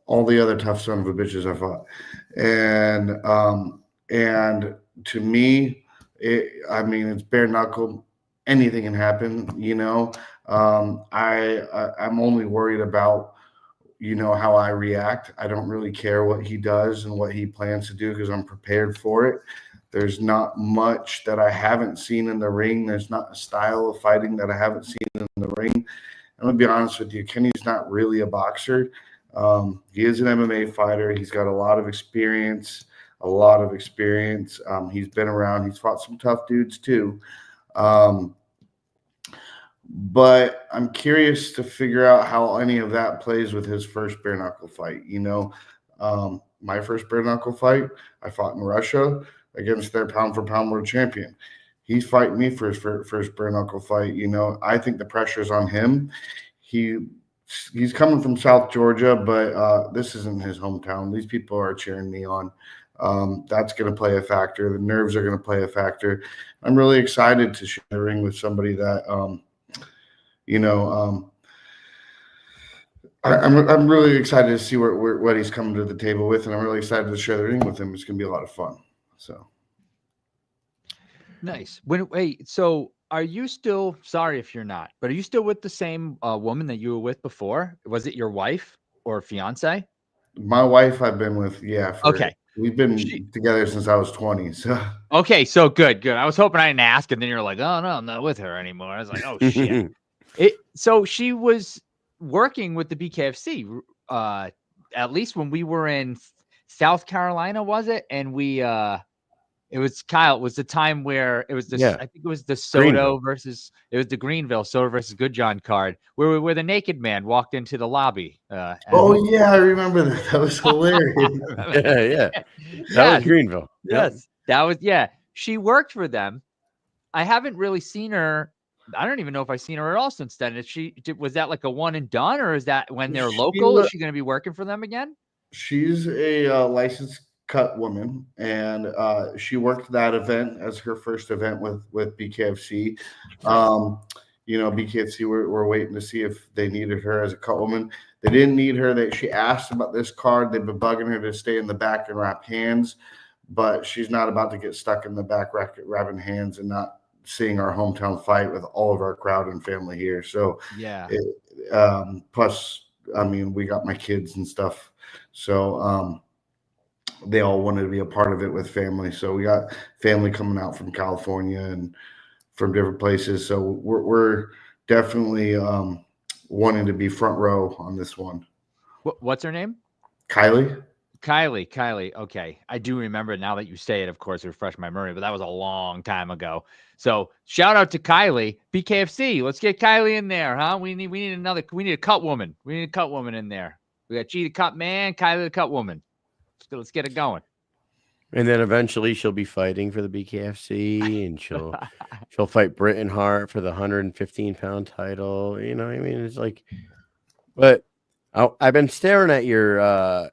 all the other tough son of a bitches I fought. And to me, it's bare knuckle. Anything can happen, I'm only worried about, how I react. I don't really care what he does and what he plans to do because I'm prepared for it. There's not much that I haven't seen in the ring. There's not a style of fighting that I haven't seen in the ring. I'm going to be honest with you. Kenny's not really a boxer. He is an MMA fighter. He's got a lot of experience. He's been around. He's fought some tough dudes too. But I'm curious to figure out how any of that plays with his first bare knuckle fight. My first bare knuckle fight, I fought in Russia against their pound for pound world champion. He's fighting me for his first bare knuckle fight. I think the pressure's on him. He's coming from South Georgia, but this isn't his hometown. These people are cheering me on. That's going to play a factor. The nerves are going to play a factor. I'm really excited to share the ring with somebody that, I'm really excited to see what he's coming to the table with, and I'm really excited to share the ring with him. It's going to be a lot of fun. So, Nice. So are you still, sorry if you're not, but are you still with the same woman that you were with before? Was it your wife or fiance? My wife, I've been with, Okay. we've been together since I was 20. So Okay, so good. I was hoping I didn't ask, and then you're like, oh no, I'm not with her anymore. I was like, oh shit. So she was working with the BKFC, at least when we were in South Carolina, was it? And it was Kyle. It was the time where it was I think it was the Soto versus the Greenville Soto versus Goodjohn card where the naked man walked into the lobby. oh yeah, I remember that. That was hilarious. Yeah. That was Greenville. Yes, that was She worked for them. I haven't really seen her. I don't even know if I've seen her at all since then. Was that like a one and done, or is that when they're local? Is she going to be working for them again? She's a licensed cut woman, and she worked that event as her first event with BKFC. BKFC we're waiting to see if they needed her as a cut woman. They didn't need her. She asked about this card. They've been bugging her to stay in the back and wrap hands, but she's not about to get stuck in the back wrapping hands and not seeing our hometown fight with all of our crowd and family here. So plus, I mean, we got my kids and stuff. So they all wanted to be a part of it with family. So we got family coming out from California and from different places. So we're definitely wanting to be front row on this one. What's her name? Kylie. Okay. I do remember now that you say it, of course, refresh my memory, but that was a long time ago. So shout out to Kylie, BKFC. Let's get Kylie in there, huh? We need a cut woman. We need a cut woman in there. We got G the cut man, Kylie the cut woman. Let's get it going. And then eventually she'll be fighting for the BKFC, and she'll fight Britton Hart for the 115-pound title. You know what I mean? It's like, but I've been staring at your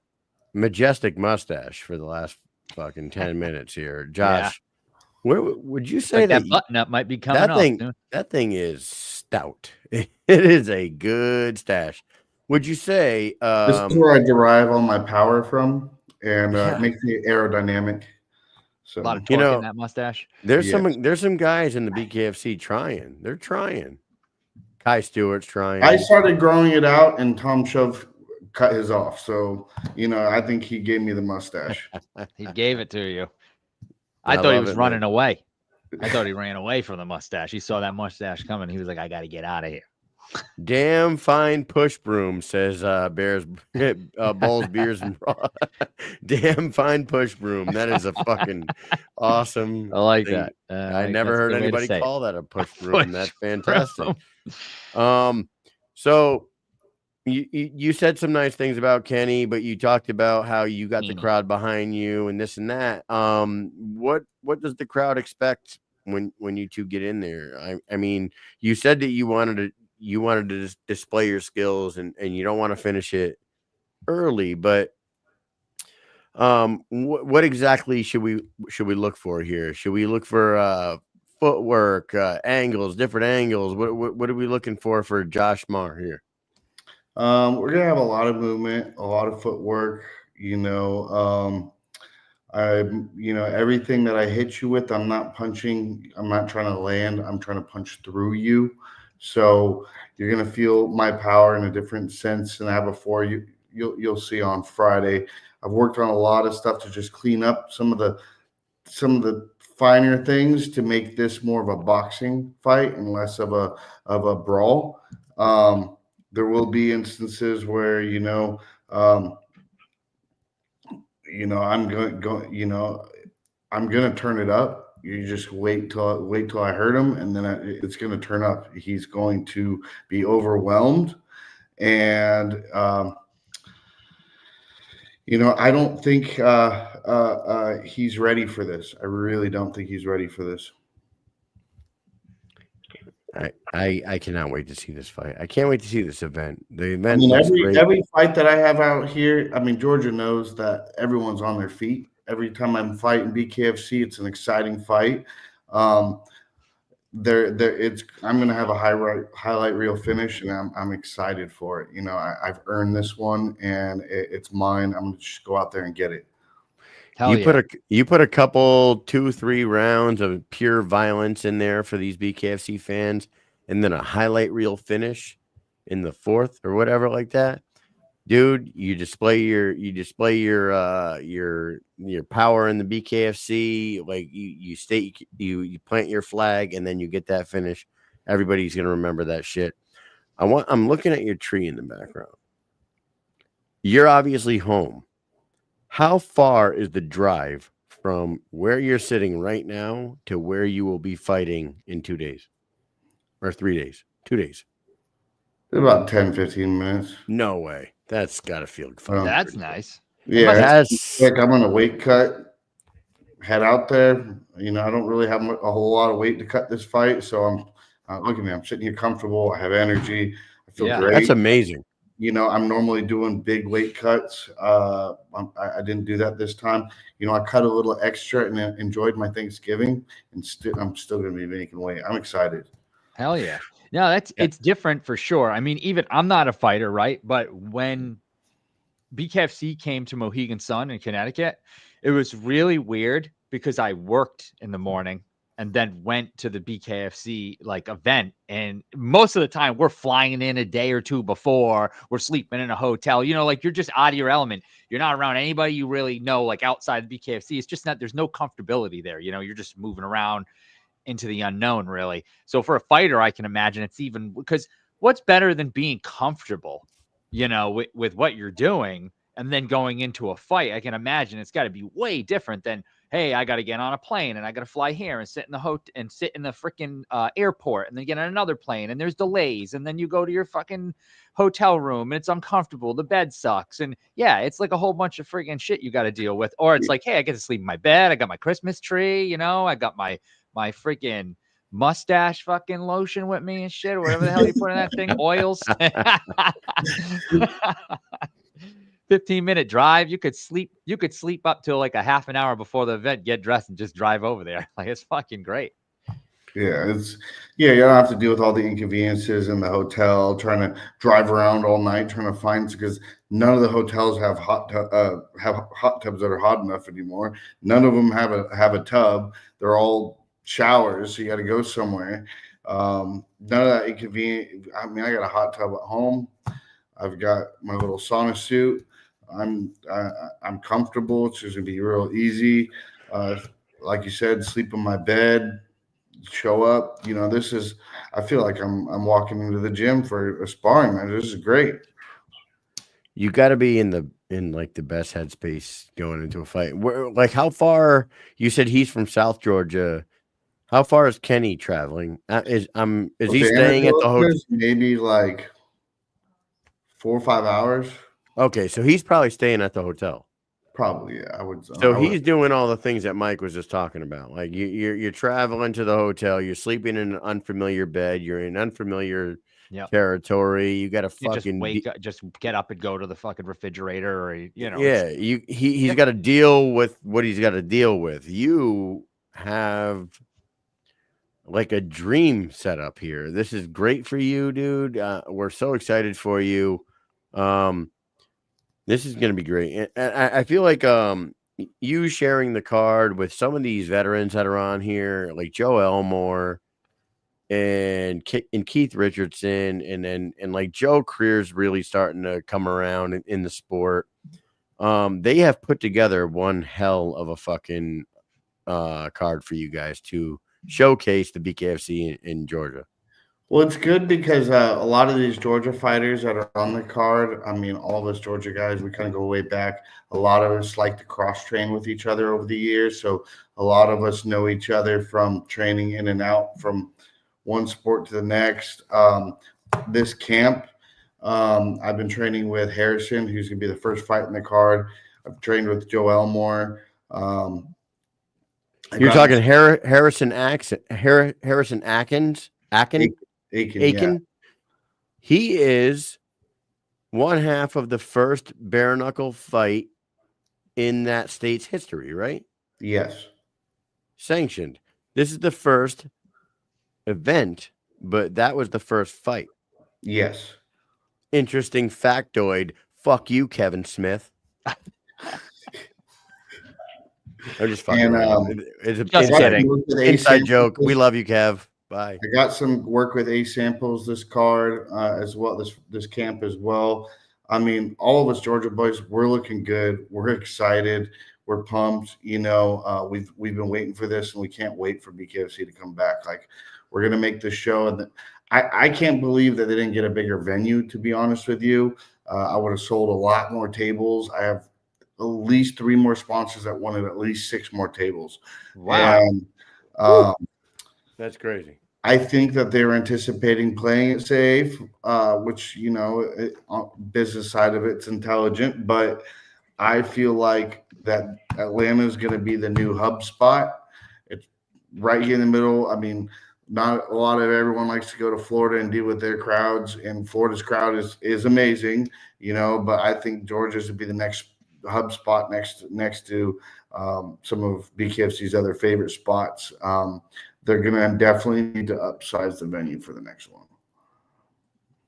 majestic mustache for the last fucking 10 minutes here. Josh, where would you say that button up might be coming off soon? That thing is stout. It is a good stash. Would you say this is where I derive all my power from, and it makes me aerodynamic. So a lot of torque in that mustache. There's some guys in the BKFC trying. They're trying. Kai Stewart's trying. I started growing it out, and Tom Shove cut his off. So, I think he gave me the mustache. He gave it to you. I thought he was running away. I thought he ran away from the mustache. He saw that mustache coming. He was like, I got to get out of here. Damn fine push broom, says Bears, Balls, Beers, and Raw. Damn fine push broom. That is a fucking awesome. I like thing. that. I never heard anybody call that a push broom. That's fantastic. So you said some nice things about Kenny, but you talked about how you got the crowd behind you and this and that. What does the crowd expect when you two get in there? I mean, you said that you wanted to display your skills and you don't want to finish it early, but what exactly should we look for here? Should we look for footwork, angles, different angles? What are we looking for Josh Marr here? We're gonna have a lot of movement, a lot of footwork. Everything that I hit you with, I'm not punching. I'm not trying to land. I'm trying to punch through you. So you're gonna feel my power in a different sense than I have before. You'll see on Friday. I've worked on a lot of stuff to just clean up some of the finer things to make this more of a boxing fight and less of a brawl. There will be instances where I'm gonna turn it up. You just wait till I hurt him, and then it's gonna turn up. He's going to be overwhelmed, and I don't think he's ready for this. I really don't think he's ready for this. I cannot wait to see this fight. I can't wait to see this event. The event. Every fight that I have out here, Georgia knows that everyone's on their feet. Every time I'm fighting BKFC, it's an exciting fight. I'm gonna have a highlight reel finish, and I'm excited for it. I've earned this one, and it's mine. I'm gonna just go out there and get it. Hell yeah. You put a couple 2-3 rounds of pure violence in there for these BKFC fans, and then a highlight reel finish in the fourth or whatever like that. Dude, you display your power in the BKFC. Like you plant your flag, and then you get that finish. Everybody's gonna remember that shit. I'm looking at your tree in the background. You're obviously home. How far is the drive from where you're sitting right now to where you will be fighting in 2 days or 3 days? 2 days. About 10, 15 minutes. No way. That's got to feel fun. That's nice. Yeah, That's like I'm on a weight cut. Head out there. You know, I don't really have a whole lot of weight to cut this fight, so look at me. I'm sitting here comfortable. I have energy. I feel great. That's amazing. You know, I'm normally doing big weight cuts. I didn't do that this time. You know, I cut a little extra and enjoyed my Thanksgiving, and I'm still going to be making weight. I'm excited. Hell yeah. No, it's different for sure. I mean, even I'm not a fighter, right? But when BKFC came to Mohegan Sun in Connecticut, it was really weird because I worked in the morning and then went to the BKFC like event. And most of the time we're flying in a day or two before, we're sleeping in a hotel, you know, like you're just out of your element. You're not around anybody you really know, like outside the BKFC. It's just there's no comfortability there. You know, you're just moving around into the unknown, really. So for a fighter, I can imagine it's even because what's better than being comfortable, you know, with what you're doing and then going into a fight? I can imagine it's got to be way different than, hey, I got to get on a plane and I got to fly here and sit in the hotel and sit in the freaking airport and then get on another plane and there's delays and then you go to your fucking hotel room and it's uncomfortable. The bed sucks. And yeah, it's like a whole bunch of freaking shit you got to deal with. Or it's like, hey, I get to sleep in my bed. I got my Christmas tree, you know, I got my freaking mustache fucking lotion with me and shit, or whatever the hell you put in that thing, oils. 15-minute drive. You could sleep up till like a half an hour before the event, get dressed and just drive over there. Like it's fucking great. Yeah, you don't have to deal with all the inconveniences in the hotel, trying to drive around all night, trying to find, because none of the hotels have hot tubs that are hot enough anymore. None of them have a tub. They're all showers, so you got to go somewhere. None of that inconvenient. I mean, I got a hot tub at home. I've got my little sauna suit. I'm comfortable. It's just gonna be real easy. Like you said, sleep in my bed, show up. You know, I feel like I'm walking into the gym for a sparring match. This is great. You got to be in like the best headspace going into a fight. Like how far? You said he's from South Georgia. How far is Kenny traveling? Is he staying at the hotel? Maybe like 4 or 5 hours. Okay, so he's probably staying at the hotel. Probably, yeah. I would. So he's doing all the things that Mike was just talking about. Like you're traveling to the hotel, you're sleeping in an unfamiliar bed, you're in unfamiliar territory. You got to fucking wake up, just get up and go to the fucking refrigerator, or you know. Yeah, he's got to deal with what he's got to deal with. You have like a dream set up here. This is great for you, dude. We're so excited for you. This is going to be great. And I feel like you sharing the card with some of these veterans that are on here, like Joe Elmore and Keith Richardson, and like Joe Creer's really starting to come around in the sport. They have put together one hell of a fucking card for you guys to showcase the BKFC in Georgia. Well, it's good because a lot of these Georgia fighters that are on the card, I mean, all of us Georgia guys, we kind of go way back. A lot of us like to cross-train with each other over the years. So a lot of us know each other from training in and out from one sport to the next. This camp, I've been training with Harrison, who's going to be the first fight in the card. I've trained with Joe Elmore. You're talking Harrison Atkins? Aiken. Yeah. He is one half of the first bare knuckle fight in that state's history, right? Yes. Sanctioned. This is the first event, but that was the first fight. Yes. Interesting factoid. Fuck you, Kevin Smith. I'm just fucking. And It's a Just kidding. inside joke. We love you, Kev. Bye. I got some work with A samples this card as well, this camp as well. I mean, all of us Georgia boys, we're looking good. We're excited. We're pumped. You know, we've been waiting for this, and we can't wait for BKFC to come back. Like, we're gonna make this show, and I can't believe that they didn't get a bigger venue. To be honest with you, I would have sold a lot more tables. I have at least 3 more sponsors that wanted at least 6 more tables. Wow. And that's crazy. I think that they're anticipating playing it safe, which, you know, business side of it's intelligent. But I feel like that Atlanta is going to be the new hub spot. It's right here in the middle. I mean, not a lot of everyone likes to go to Florida and deal with their crowds, and Florida's crowd is amazing, you know. But I think Georgia's would be the next hub spot next to some of BKFC's other favorite spots. They're going to definitely need to upsize the venue for the next one.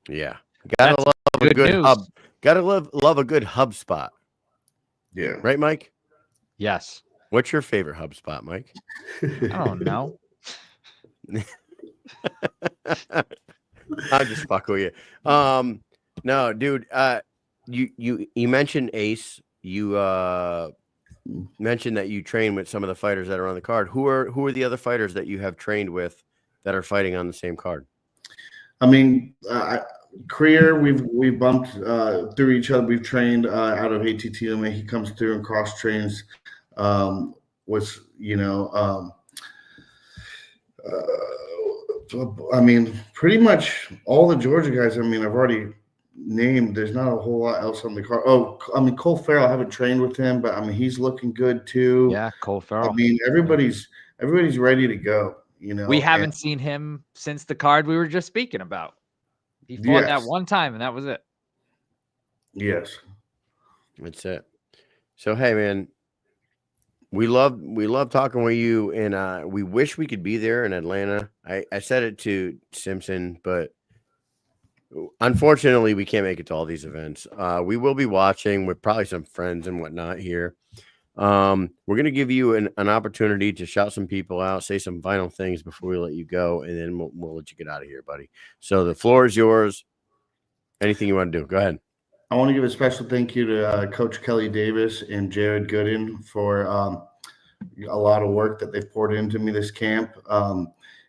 Yeah. Gotta love a good hub. Gotta love a good hub spot. Yeah. Right, Mike? Yes. What's your favorite hub spot, Mike? I don't know. I'll just fuck with you. No, dude. You mentioned Ace. You mentioned that you train with some of the fighters that are on the card. Who are the other fighters that you have trained with that are fighting on the same card? I mean, career, we've bumped through each other. We've trained out of ATT. He comes through and cross trains. I mean, pretty much all the Georgia guys. I mean, I've already named. There's not a whole lot else on the card. Oh, I mean, Cole Farrell. I haven't trained with him, but I mean, he's looking good too. Yeah, Cole Farrell. I mean, everybody's ready to go. You know, we haven't seen him since the card we were just speaking about. He fought that one time, and that was it. Yes, that's it. So hey, man, we love talking with you, and we wish we could be there in Atlanta. I said it to Simpson, but unfortunately, we can't make it to all these events. We will be watching with probably some friends and whatnot here. We're going to give you an opportunity to shout some people out, say some final things before we let you go, and then we'll let you get out of here, buddy. So the floor is yours. Anything you want to do, go ahead. I want to give a special thank you to Coach Kelly Davis and Jared Gooden for a lot of work that they've poured into me this camp.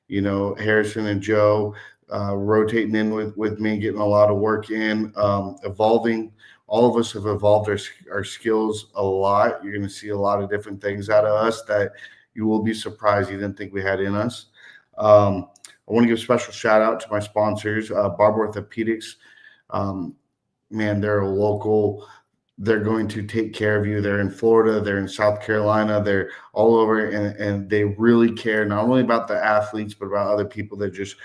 You know, Harrison and Joe rotating in with me, getting a lot of work in, evolving. All of us have evolved our skills a lot. You're going to see a lot of different things out of us that you will be surprised you didn't think we had in us. I want to give a special shout out to my sponsors, Barb Orthopedics. Man, they're a local. They're going to take care of you. They're in Florida. They're in South Carolina. They're all over, and they really care not only about the athletes, but about other people that just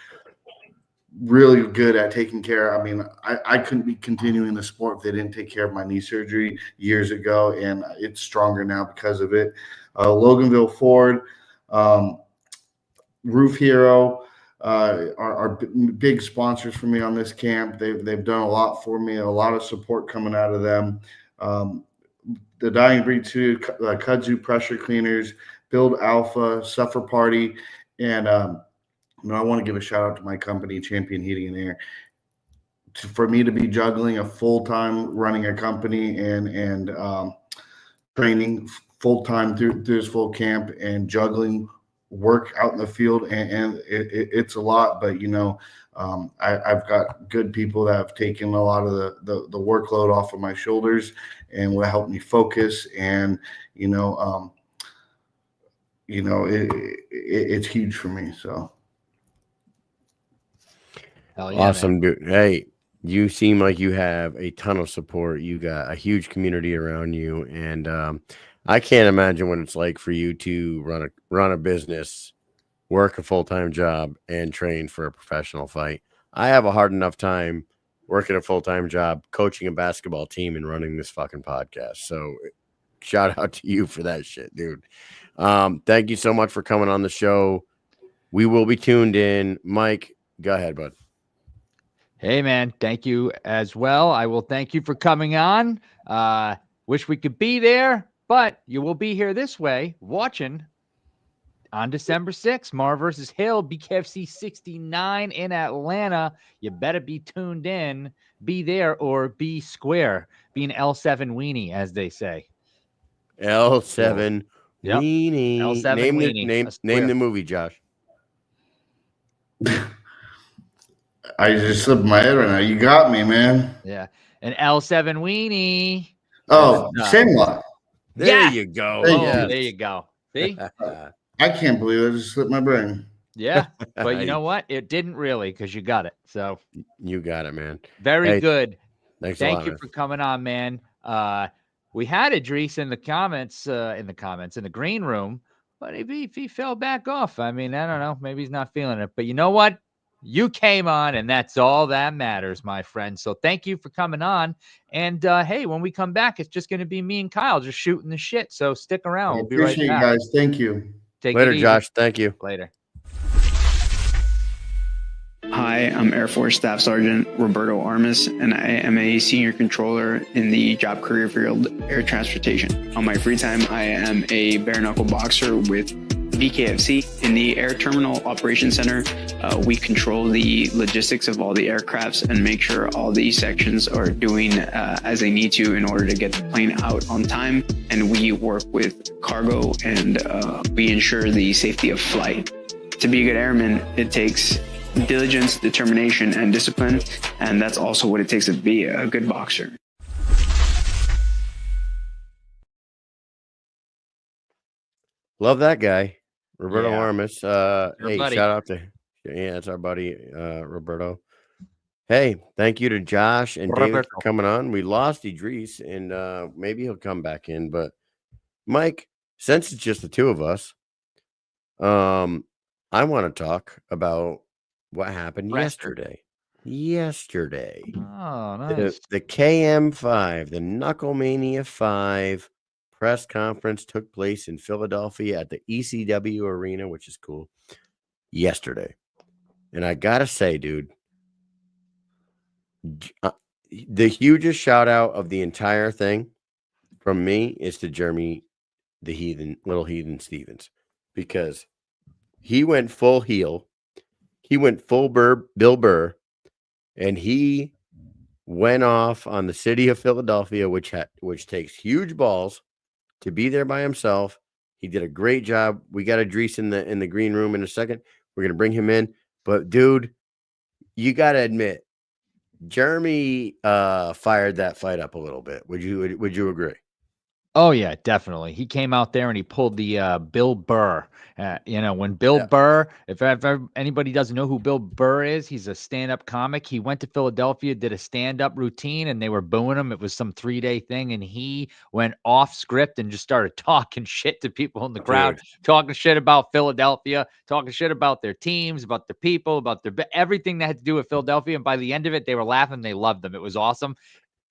really good at taking care. I mean, I couldn't be continuing the sport if they didn't take care of my knee surgery years ago, and it's stronger now because of it. Loganville Ford, Roof Hero are big sponsors for me on this camp. They've done a lot for me, a lot of support coming out of them. The Dying Breed 2, Kudzu Pressure Cleaners, Build Alpha, Suffer Party, and I want to give a shout out to my company, Champion Heating and Air. For me to be juggling a full-time running a company and training full-time through this full camp and juggling work out in the field, and it's a lot. But, you know, I've got good people that have taken a lot of the workload off of my shoulders and will help me focus. And, it's huge for me. So. Hell yeah, awesome, man. dude. Hey, you seem like you have a ton of support. You got a huge community around you, and I can't imagine what it's like for you to run a business, work a full-time job, and train for a professional fight. I have a hard enough time working a full-time job, coaching a basketball team, and running this fucking podcast. So shout out to you for that shit, dude. Thank you so much for coming on the show. We will be tuned in. Mike, go ahead, bud. Hey, man, thank you as well. I will thank you for coming on. Wish we could be there. But you will be here this way watching on December 6th, Mar versus Hill, BKFC 69 in Atlanta. You better be tuned in, be there, or be square. Be an L7 weenie, as they say. L7 Yep. weenie. L7 weenie. Name the movie, Josh. I just slipped my head right now. You got me, man. Yeah. An L7 weenie. Oh, Sandlot. There you go. There you go. See? I can't believe it just slipped my brain. Yeah. But you know what? It didn't really, because you got it. So you got it, man. Very good. Thanks Thank a lot, you man. for coming on, man. We had Idrees in the comments, in the green room, but he fell back off. I mean, I don't know. Maybe he's not feeling it. But you know what? You came on, and that's all that matters, my friend. So thank you for coming on. And hey, when we come back, it's just going to be me and Kyle just shooting the shit. So stick around. We'll be right back. Appreciate you guys. Thank you. Take Later, it easy. Josh. Thank you. Later. Hi, I'm Air Force Staff Sergeant Roberto Armas, and I am a senior controller in the job career field air transportation. On my free time, I am a bare knuckle boxer with BKFC. In the Air Terminal Operations Center, we control the logistics of all the aircrafts and make sure all the sections are doing as they need to in order to get the plane out on time. And we work with cargo, and we ensure the safety of flight. To be a good airman, it takes diligence, determination, and discipline, and that's also what it takes to be a good boxer. Love that guy, Roberto Yeah. Armas. Hey, buddy. shout out to it's our buddy Roberto. Hey, thank you to Josh and David Roberto. for coming on. We lost Idrees, and maybe he'll come back in. But Mike, since it's just the two of us, I want to talk about what happened yesterday. Oh, nice. The KM5, the Knucklemania 5 press conference took place in Philadelphia at the ECW Arena, which is cool, yesterday. And I got to say, dude, the hugest shout out of the entire thing from me is to Jeremy, Little Heathen Stevens, because he went full heel. He went full Bill Burr, and he went off on the city of Philadelphia, which takes huge balls to be there by himself. He did a great job. We got Idrees in the green room in a second. We're gonna bring him in, but dude, you got to admit, Jeremy fired that fight up a little bit. Would you agree? Oh, yeah, definitely. He came out there and he pulled the Bill Burr. When Bill Burr, if anybody doesn't know who Bill Burr is, he's a stand-up comic. He went to Philadelphia, did a stand-up routine, and they were booing him. It was some 3-day thing, and he went off script and just started talking shit to people in the crowd, talking shit about Philadelphia, talking shit about their teams, about their people, about everything that had to do with Philadelphia. And by the end of it, they were laughing. They loved them. It was awesome.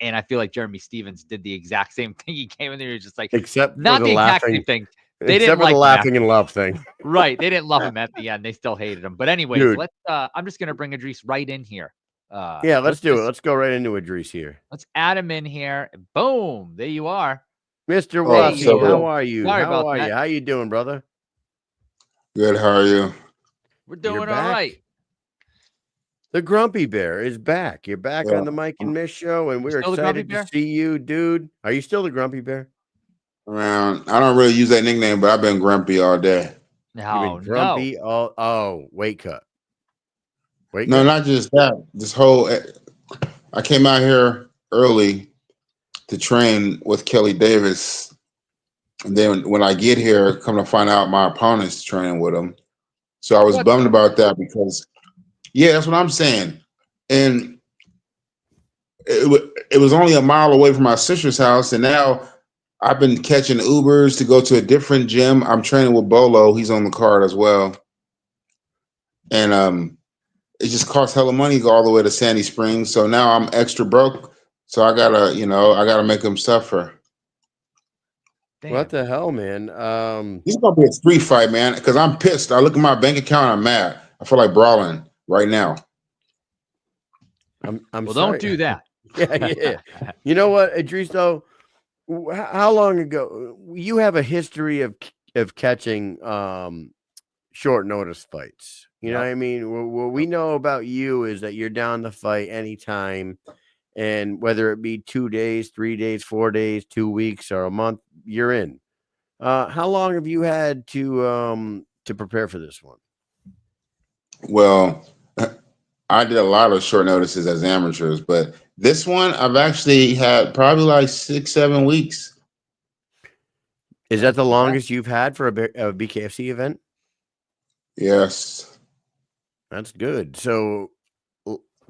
And I feel like Jeremy Stevens did the exact same thing. He came in there, he was just like, except not the exact same thing. They didn't like the laughing and love thing. Right. They didn't love him at the end. They still hated him. But anyways, Dude. I'm just going to bring Idrees right in here. Let's do it. Let's go right into Idrees here. Let's add him in here. Boom. There you are. Mr. Oh, Wasi, so how are you? Sorry How about are that. you? How you doing, brother? Good. How are you? We're doing You're all back? right. The Grumpy Bear is back. You're back Yeah. on the Mike and Mish show, and we're Still the Grumpy excited to Bear? see you, dude. Are you still the Grumpy Bear? Around. I don't really use that nickname, but I've been grumpy all day. No, You've been grumpy weight cut. Weight No, cut? not just that. This whole. I came out here early to train with Kelly Davis, and then when I get here, come to find out my opponent's training with him. So I was What bummed the- about that because, yeah, that's what I'm saying. And it was only a mile away from my sister's house, and now I've been catching Ubers to go to a different gym. I'm training with Bolo. He's on the card as well. And it just costs hella money to go all the way to Sandy Springs. So now I'm extra broke. So I gotta make him suffer. Damn. What the hell, man? This is gonna be a street fight, man. Because I'm pissed. I look at my bank account. I'm mad. I feel like brawling right now. I'm Well, sorry. don't do that. Yeah. You know what, Idrees, though? How long ago? You have a history of catching short notice fights. You know what I mean? What we know about you is that you're down to fight anytime, and whether it be 2 days, 3 days, 4 days, 2 weeks, or a month, you're in. How long have you had to prepare for this one? Well, I did a lot of short notices as amateurs, but this one I've actually had probably like 6, 7 weeks. Is that the longest you've had for a BKFC event? Yes. That's good. So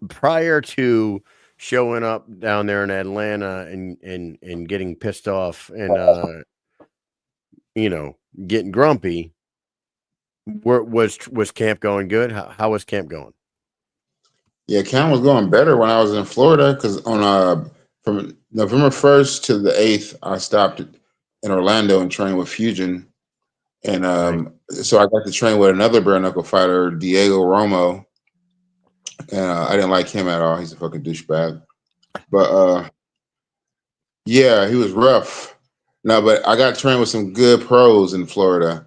prior to showing up down there in Atlanta and getting pissed off and getting grumpy, was camp going good? How was camp going? Yeah, camp was going better when I was in Florida because from November 1st to the 8th, I stopped in Orlando and trained with Fusion. And so I got to train with another bare knuckle fighter, Diego Romo. And I didn't like him at all. He's a fucking douchebag. But yeah, he was rough. No, but I got trained with some good pros in Florida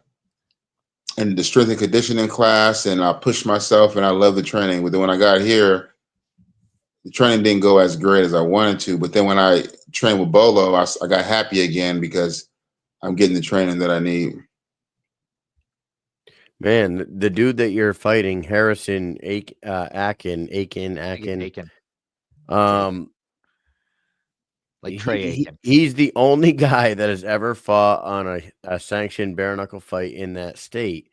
and the strength and conditioning class, and I pushed myself and I love the training. But then when I got here, the training didn't go as great as I wanted to. But then when I trained with Bolo, I got happy again because I'm getting the training that I need. Man, the dude that you're fighting, Harrison Akin. Like Trey Aiken. He's the only guy that has ever fought on a sanctioned bare knuckle fight in that state.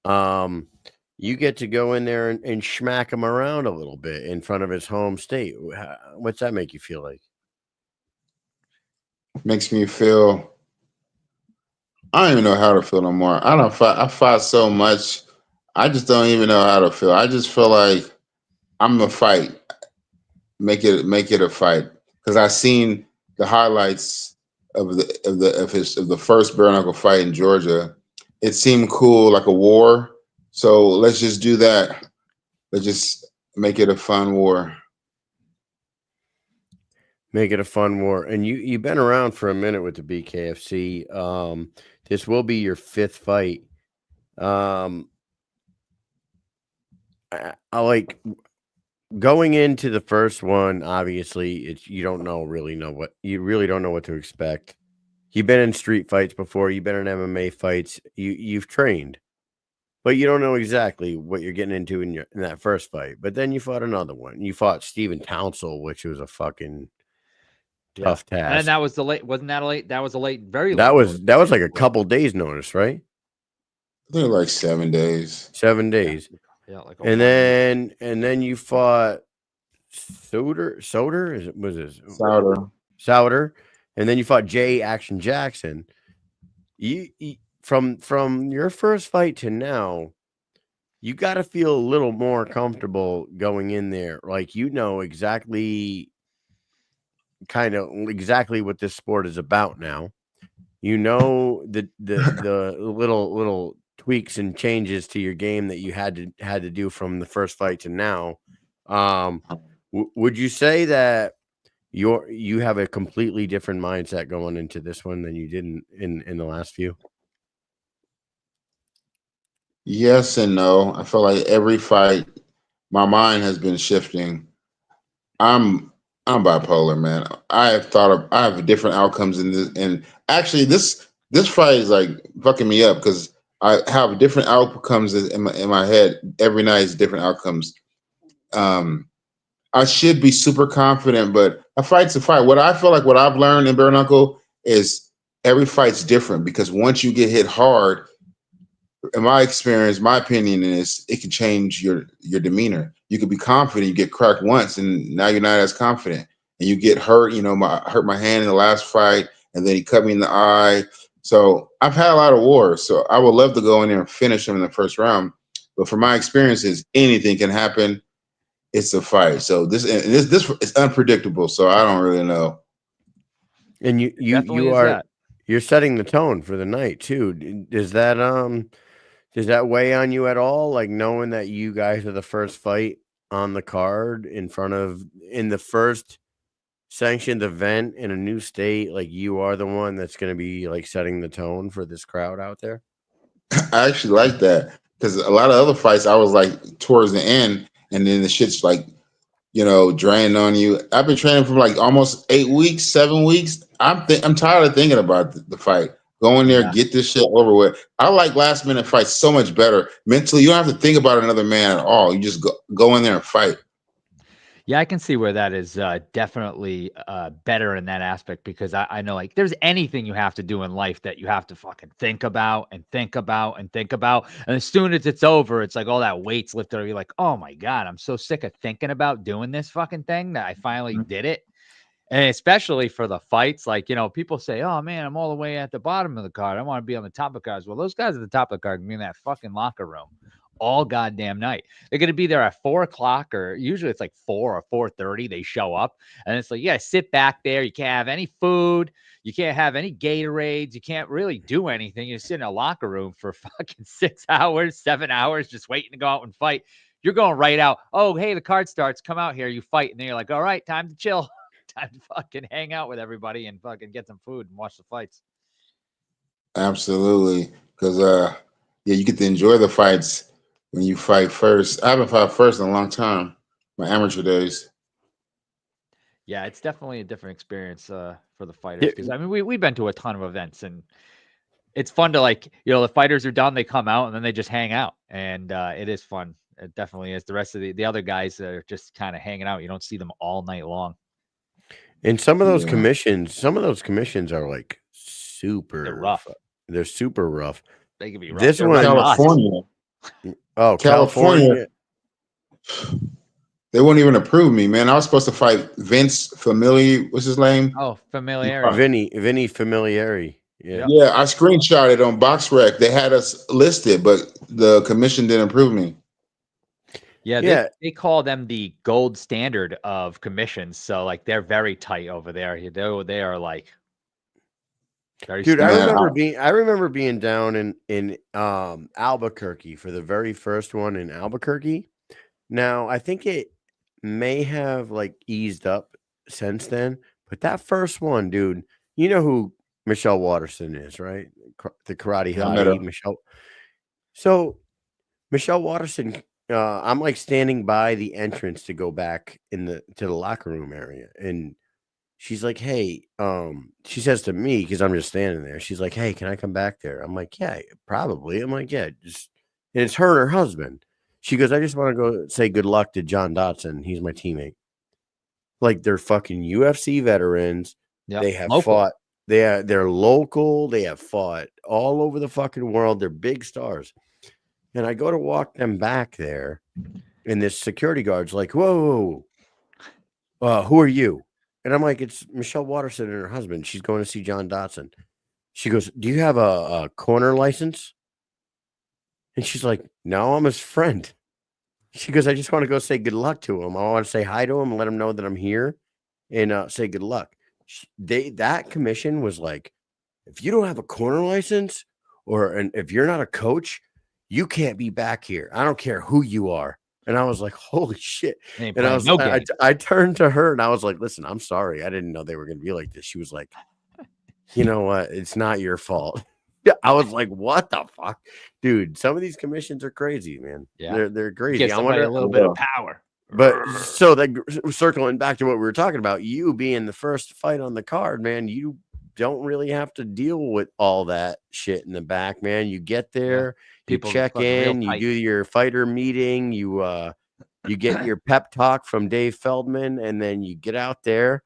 You get to go in there and smack him around a little bit in front of his home state. What's that make you feel like? Makes me feel, I don't even know how to feel no more. I fought so much. I just don't even know how to feel. I just feel like I'm gonna fight. Make it a fight. Because I seen the highlights of the first bare knuckle fight in Georgia. It seemed cool, like a war. So let's just do that. Let's just make it a fun war. Make it a fun war. And you've been around for a minute with the BKFC. This will be your 5th fight. I like going into the first one. Obviously, you really don't know what to expect. You've been in street fights before. You've been in MMA fights. You've trained, but you don't know exactly what you're getting into in that first fight. But then you fought another one. You fought Steven Townsell, which was a fucking tough task. And that was wasn't that a late? That was a late, very late. That was like a couple days notice, right? I think like 7 days. 7 days. Yeah, like and then you fought Soder. Was it Souder? And then you fought Jay Action Jackson. You from your first fight to now, you got to feel a little more comfortable going in there, like exactly what this sport is about now. The little tweaks and changes to your game that you had to do from the first fight to now. Would you say that you have a completely different mindset going into this one than you did in the last few? Yes and no. I feel like every fight, my mind has been shifting. I'm bipolar, man. I have different outcomes in this, and actually this fight is like fucking me up because I have different outcomes in my head. Every night is different outcomes. I should be super confident, but a fight's a fight. What I feel like what I've learned in bare knuckle is every fight's different because once you get hit hard, in my experience, my opinion is it can change your demeanor. You could be confident, you get cracked once, and now you're not as confident, and you get hurt. I hurt my hand in the last fight, and then he cut me in the eye. So I've had a lot of wars. So I would love to go in there and finish him in the first round, but from my experiences, anything can happen. It's a fight. So this is unpredictable. So I don't really know. And you're setting the tone for the night too. Does that weigh on you at all? Like knowing that you guys are the first fight on the card in the first sanctioned event in a new state, like you are the one that's going to be like setting the tone for this crowd out there? I actually like that because a lot of other fights, I was like towards the end, and then the shit's like, draining on you. I've been training for like almost 8 weeks, 7 weeks. I'm tired of thinking about the fight. Go in there, get this shit over with. I like last minute fights so much better. Mentally, you don't have to think about another man at all. You just go in there and fight. Yeah, I can see where that is definitely better in that aspect, because I know, like, there's anything you have to do in life that you have to fucking think about and think about and think about. And as soon as it's over, it's like all that weight's lifted. You're like, oh my God, I'm so sick of thinking about doing this fucking thing that I finally did it. And especially for the fights, like, people say, oh man, I'm all the way at the bottom of the card. I want to be on the top of the cards. Well, those guys at the top of the card can be in that fucking locker room all goddamn night. They're going to be there at 4:00, or usually it's like 4 or 4:30. They show up, and it's like, yeah, sit back there. You can't have any food. You can't have any Gatorades. You can't really do anything. You sit in a locker room for fucking 6 hours, 7 hours, just waiting to go out and fight. You're going right out. Oh, hey, the card starts. Come out here. You fight. And then you're like, all right, time to chill. Time to fucking hang out with everybody and fucking get some food and watch the fights. Absolutely, because you get to enjoy the fights when you fight first. I haven't fought first in a long time, my amateur days. Yeah, it's definitely a different experience for the fighters, because I mean, we've been to a ton of events, and it's fun to, like, the fighters are done, they come out, and then they just hang out, and it is fun. It definitely is. The rest of the other guys are just kind of hanging out. You don't see them all night long. And some of those commissions are like super They're rough. They're super rough. They can be rough. This one, California. Oh, California. They wouldn't even approve me, man. I was supposed to fight Vince Familiari. What's his name? Oh, Familiari. Vinny Familiari. Yeah. Yeah, I screenshot it on BoxRec. They had us listed, but the commission didn't approve me. Yeah, they call them the gold standard of commissions. So, like, they're very tight over there. They are like very. Dude, I remember being down in Albuquerque for the very first one in Albuquerque. Now, I think it may have like eased up since then, but that first one, dude, you know who Michelle Watterson is, right? The karate hottie, Michelle. So Michelle Watterson, I'm like standing by the entrance to go back to the locker room area, and she's like, hey, she says to me, because I'm just standing there, she's like, hey, can I come back there? I'm like, yeah, probably. I'm like, yeah, just, and it's her and her husband. She goes, I just want to go say good luck to John Dotson. He's my teammate. Like, they're fucking UFC veterans. Yep. They have fought. They're local. They have fought all over the fucking world. They're big stars. And I go to walk them back there, and this security guard's like, whoa, who are you? And I'm like, it's Michelle Watterson and her husband. She's going to see John Dotson. She goes, do you have a corner license? And she's like, no, I'm his friend. She goes, I just want to go say good luck to him. I want to say hi to him and let him know that I'm here and say good luck. That commission was like, if you don't have a corner license and if you're not a coach, you can't be back here. I don't care who you are. And I was like, holy shit. And I was I turned to her and I was like, listen, I'm sorry. I didn't know they were going to be like this. She was like, you know what? It's not your fault. I was like, what the fuck? Dude, some of these commissions are crazy, man. Yeah. They're crazy. I wonder a little bit of power. But so circling back to what we were talking about, you being the first fight on the card, man, you don't really have to deal with all that shit in the back, man. You get there, you check in, you do your fighter meeting, you get your pep talk from Dave Feldman, and then you get out there,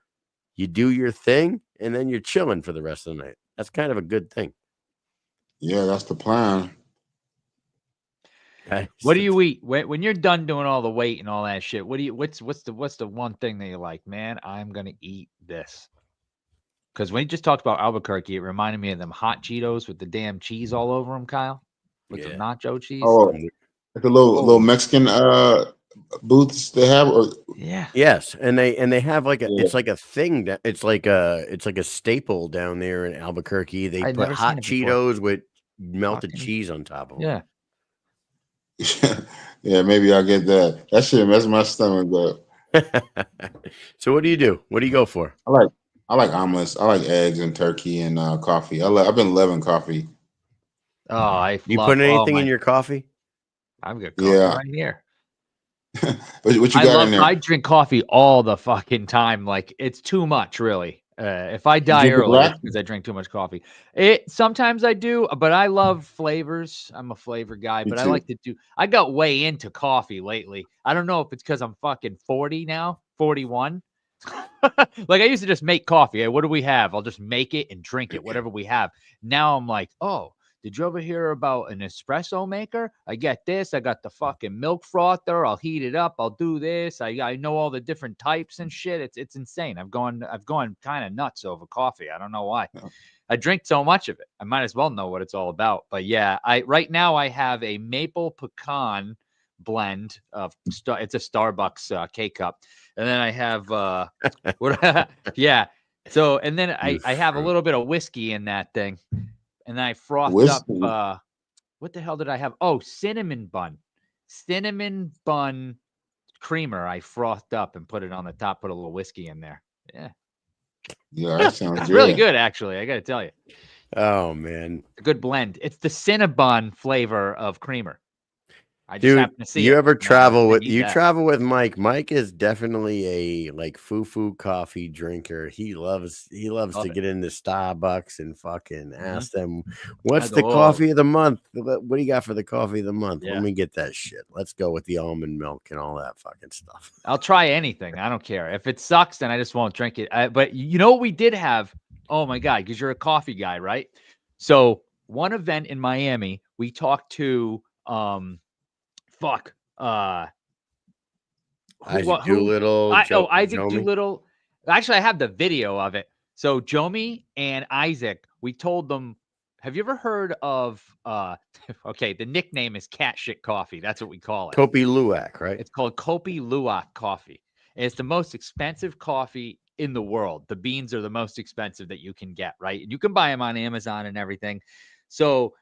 you do your thing, and then you're chilling for the rest of the night. That's kind of a good thing. Yeah, that's the plan. What do you eat when you're done doing all the weight and all that shit? What's the one thing that you're like, man, I'm gonna eat this? Because when you just talked about Albuquerque, it reminded me of them hot Cheetos with the damn cheese all over them, Kyle, with the nacho cheese. Oh, like the little Mexican booths they have, or yes, and they have like it's like a thing that it's like a staple down there in Albuquerque. They put hot Cheetos with melted cheese on top of them. Yeah, maybe I'll get that. That shit mess my stomach up. So what do you do? What do you go for? I like omelets. I like eggs and turkey and coffee. I've been loving coffee. Oh, You put anything in your coffee? I'm good coffee Yeah. right here. What you got in there? I drink coffee all the fucking time. Like it's too much, really. If I die drink it early, black? it's because I drink too much coffee. Sometimes I do, but I love flavors. I'm a flavor guy, Me but I too. like to do. I got way into coffee lately. I don't know if it's because I'm fucking 40 now, 41. Like I used to just make coffee. Hey, what do we have? I'll just make it and drink it, whatever we have. Now I'm like, oh, did you ever hear about an espresso maker? I get this. I got the fucking milk frother. I'll heat it up. I'll do this. I know all the different types and shit. It's insane. I've gone kind of nuts over coffee. I don't know why. I drink so much of it. I might as well know what it's all about. But yeah, right now I have a maple pecan blend of it's a Starbucks K cup, and then I have what? Yeah. So and then I have a little bit of whiskey in that thing. And then I frothed Whiskey. up, what the hell did I have? Oh, cinnamon bun creamer. I frothed up and put it on the top, put a little whiskey in there. Yeah. Yeah, that sounds It's good. really good, actually. I got to tell you. Oh, man. A good blend. It's the Cinnabon flavor of creamer. I just happen to see you it. ever and travel I with need you that. travel with Mike. Mike is definitely a like foo coffee drinker. He loves Love to it. get into Starbucks and fucking ask them, what's I the go, coffee of the month? What do you got for the coffee of the month? Yeah. Let me get that shit. Let's go with the almond milk and all that fucking stuff. I'll try anything. I don't care. If it sucks, then I just won't drink it. But you know what we did have? Oh my God, because you're a coffee guy, right? So one event in Miami, we talked to Isaac Doolittle. Isaac Jomi? Doolittle. Actually, I have the video of it. So Jomi and Isaac, we told them, have you ever heard of okay, the nickname is cat shit coffee. That's what we call it. Kopi Luwak, right? It's called Kopi Luwak coffee. And it's the most expensive coffee in the world. The beans are the most expensive that you can get, right? And you can buy them on Amazon and everything. So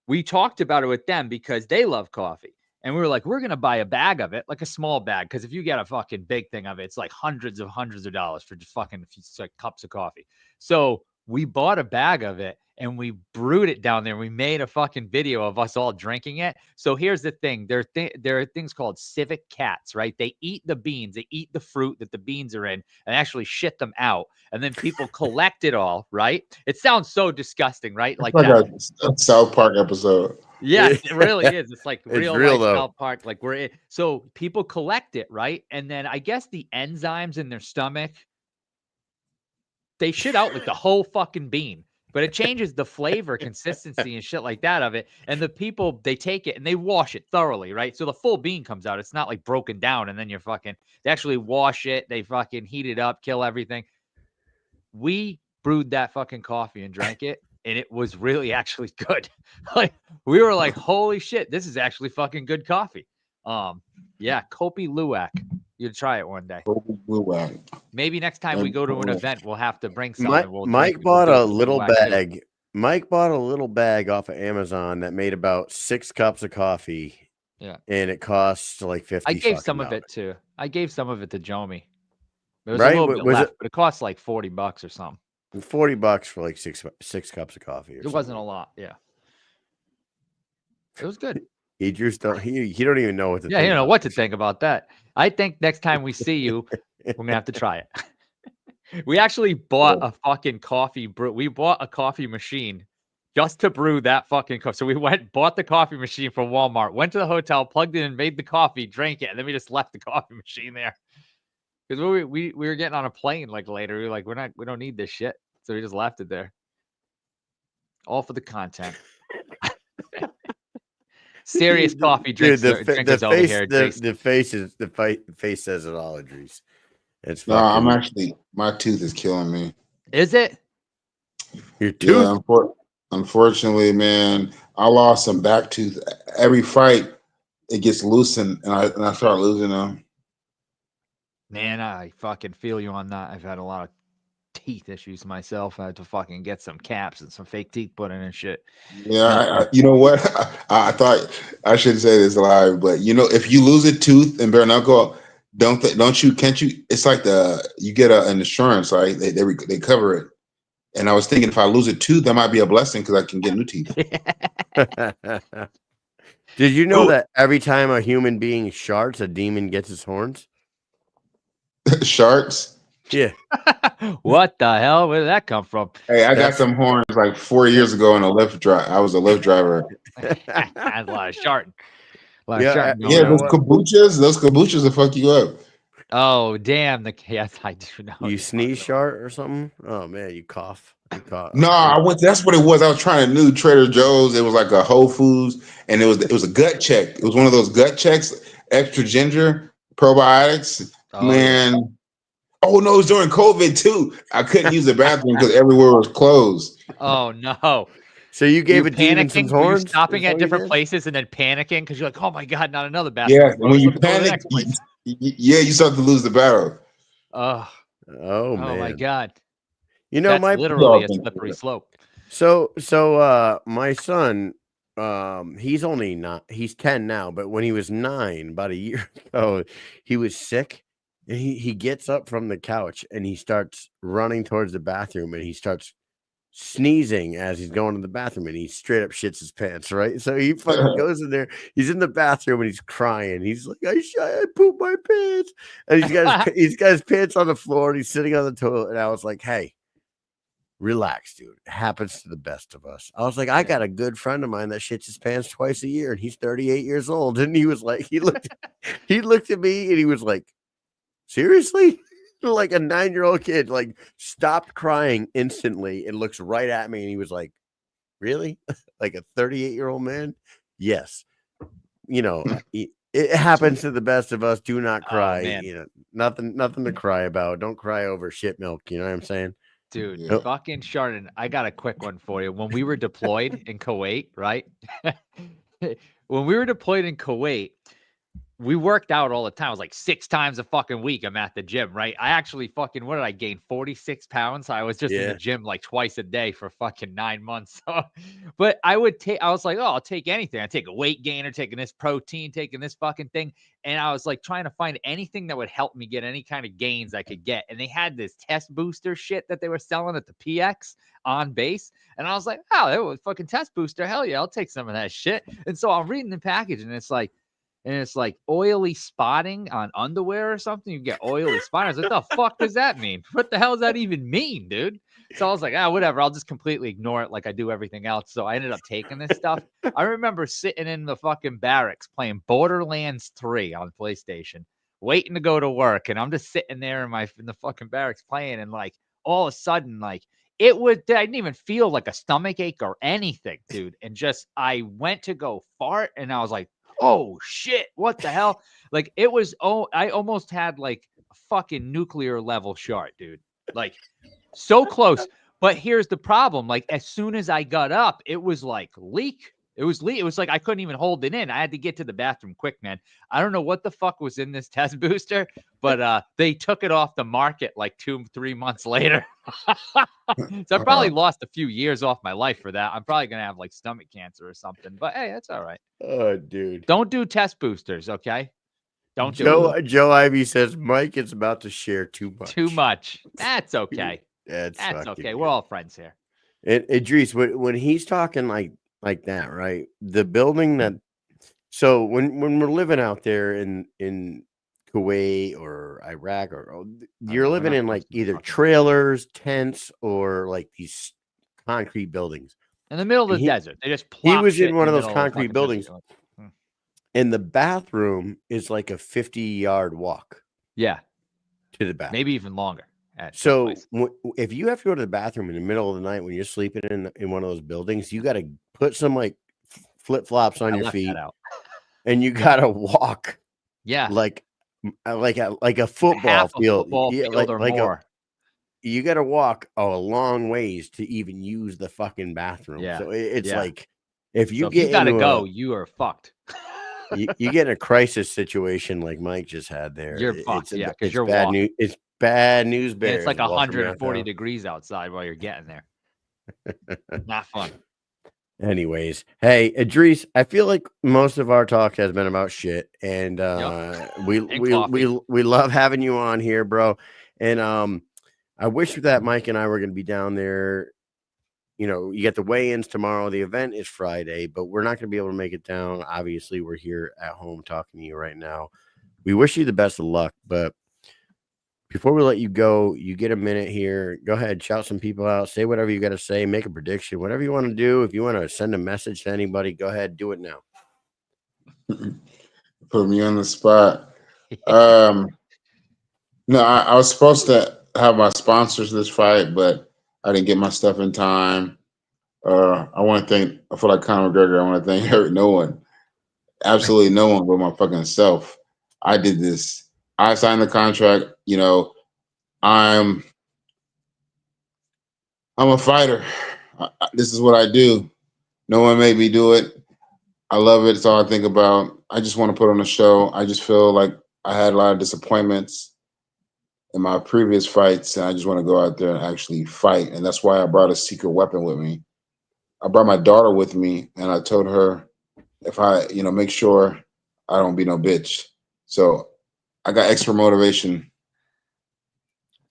we talked about it with them because they love coffee. And we were like, we're going to buy a bag of it, like a small bag. Because if you get a fucking big thing of it, it's like hundreds of dollars for just fucking like cups of coffee. So we bought a bag of it and we brewed it down there. We made a fucking video of us all drinking it. So here's the thing. There are things called civet cats, right? They eat the beans. They eat the fruit that the beans are in and actually shit them out. And then people collect it all, right? It sounds so disgusting, right? Like that. A South Park episode. Yes, it really is. It's like It's real real, life though. South Park. Like so people collect it, right? And then I guess the enzymes in their stomach, they shit out like the whole fucking bean, but it changes the flavor, consistency, and shit like that of it. And the people, they take it and they wash it thoroughly, right? So the full bean comes out. It's not like broken down and then you're they actually wash it. They fucking heat it up, kill everything. We brewed that fucking coffee and drank it. And it was really actually good. Like we were like, holy shit, this is actually fucking good coffee. Yeah, Kopi Luwak. You try it one day. Kopi Luwak. Maybe next time we go to an event, we'll have to bring some. Mike bought a little bag. Mike bought a little bag off of Amazon that made about 6 cups of coffee. Yeah, and it costs like $50. I gave some of it too. I gave some of it to Jomi. There was Right? a little bit left, but it cost like $40 or something. $40 for like six cups of coffee. It wasn't a lot. Yeah, it was good. Idrees don't even know what to think. Yeah, you know what to think about that. I think next time we see you, we're gonna have to try it. We actually bought a fucking coffee brew. We bought a coffee machine just to brew that fucking coffee. So we bought the coffee machine from Walmart, went to the hotel, plugged it in, made the coffee, drank it, and then we just left the coffee machine there. Because we were getting on a plane like later. We were like, we don't need this shit. So we just left it there. All for the content. Serious coffee drinkers over here. The face says it all, Idrees. It's no, I'm actually, my tooth is killing me. Is it? Your tooth? Yeah, unfortunately, man, I lost some back tooth. Every fight, it gets loosened, and I start losing them. Man, I fucking feel you on that. I've had a lot of teeth issues myself. I had to fucking get some caps and some fake teeth put in and shit. Yeah, you know what? I thought I shouldn't say this live, but you know, if you lose a tooth in bare knuckle, Don't you? Can't you? It's like you get an insurance, right? They cover it. And I was thinking, if I lose a tooth, that might be a blessing because I can get new teeth. Did you know that every time a human being sharts, a demon gets his horns? Sharks? Yeah. What the hell? Where did that come from? Hey, I got some horns like 4 years ago in a Lyft drive. I was a Lyft driver. That's a lot of sharting. Yeah, those kombuchas will fuck you up. Oh, damn. Yes, I do know. You sneeze shart or something? Oh, man, you cough. No, that's what it was. I was trying to do Trader Joe's. It was like a Whole Foods, and it was a gut check. It was one of those gut checks, extra ginger, probiotics. Man. Yeah. Oh, no, it was during COVID, too. I couldn't use the bathroom because everywhere was closed. Oh, no. So you gave a demon some horns? You're stopping at different places and then panicking because you're like, oh, my God, not another bathroom. Yeah, when you panic, you start to lose the battle. Oh, man. My God. You know, that's literally a slippery slope. So my son, he's 10 now, but when he was 9, about a year ago, he was sick. And he gets up from the couch and he starts running towards the bathroom and he starts sneezing as he's going to the bathroom and he straight up shits his pants, right? So he fucking goes in there, he's in the bathroom and he's crying. He's like, I pooped my pants. And he's got his pants on the floor and he's sitting on the toilet. And I was like, hey, relax, dude. It happens to the best of us. I was like, I got a good friend of mine that shits his pants twice a year and he's 38 years old. And he was like, he looked at me and he was like, seriously? Like a 9-year-old kid, like stopped crying instantly and looks right at me and he was like, really? Like a 38-year-old man? Yes. You know, it happens to the best of us. Do not cry. You know, nothing to cry about. Don't cry over shit milk. You know what I'm saying? Dude, fucking Chardon, I got a quick one for you. When we were deployed in Kuwait, right? When we were deployed in Kuwait, we worked out all the time. It was like 6 times a fucking week. I'm at the gym, right? I actually what did I gain? 46 pounds. I was just in the gym like twice a day for fucking 9 months. But I was like, oh, I'll take anything. I take a weight gainer, taking this protein, taking this fucking thing. And I was like trying to find anything that would help me get any kind of gains I could get. And they had this test booster shit that they were selling at the PX on base. And I was like, oh, that was fucking test booster. Hell yeah, I'll take some of that shit. And so I'm reading the package and it's like oily spotting on underwear or something. You get oily spotting. I was like, what the fuck does that mean? What the hell does that even mean, dude? So I was like, whatever. I'll just completely ignore it like I do everything else. So I ended up taking this stuff. I remember sitting in the fucking barracks playing Borderlands 3 on PlayStation, waiting to go to work. And I'm just sitting there in the fucking barracks playing. And like all of a sudden, like I didn't even feel like a stomach ache or anything, dude. And just, I went to go fart and I was like, oh shit, what the hell? Like it was, I almost had like a fucking nuclear level shart, dude. Like so close. But here's the problem. Like as soon as I got up, it was like leak. It was like I couldn't even hold it in. I had to get to the bathroom quick, man. I don't know what the fuck was in this test booster, but they took it off the market like 2-3 months later. So I probably lost a few years off my life for that. I'm probably gonna have like stomach cancer or something. But hey, that's all right. Oh, dude. Don't do test boosters, okay? Don't do it. Joe Ivy says Mike is about to share too much. Too much. That's okay. That's okay. Good. We're all friends here. And Idrees, when he's talking like that, right? The building that, so when we're living out there in Kuwait or Iraq or you're living in like either trailers, tents, or like these concrete buildings in the middle of the desert. They just he was in one of those concrete buildings, and the bathroom is like a 50-yard walk. Yeah, to the bathroom, maybe even longer. So if you have to go to the bathroom in the middle of the night when you're sleeping in one of those buildings, you got to put some like flip-flops on your feet and you got to walk. Yeah. Like a football field. You got to walk a long ways to even use the fucking bathroom. Yeah. So it's like, if you got to go, you are fucked. you get in a crisis situation like Mike just had there. You're fucked. Yeah. Cause you're bad news. It's bad news bears. It's like 140 degrees outside while you're getting there. Not fun. Anyways, hey, Idrees, I feel like most of our talk has been about shit, and we love having you on here, bro. And I wish that Mike and I were going to be down there. You know, you get the weigh-ins tomorrow. The event is Friday, but we're not going to be able to make it down. Obviously, we're here at home talking to you right now. We wish you the best of luck, but before we let you go, you get a minute here. Go ahead, shout some people out, say whatever you got to say, make a prediction, whatever you want to do. If you want to send a message to anybody, go ahead, do it now. Put me on the spot. No, I was supposed to have my sponsors this fight, but I didn't get my stuff in time. I want to thank, I feel like Conor McGregor, I want to thank no one, absolutely no one but my fucking self. I did this. I signed the contract. You know, I'm a fighter. This is what I do. No one made me do it. I love it. It's all I think about. I just want to put on a show. I just feel like I had a lot of disappointments in my previous fights, and I just want to go out there and actually fight. And that's why I brought a secret weapon with me. I brought my daughter with me, and I told her if I, make sure I don't be no bitch. So I got extra motivation.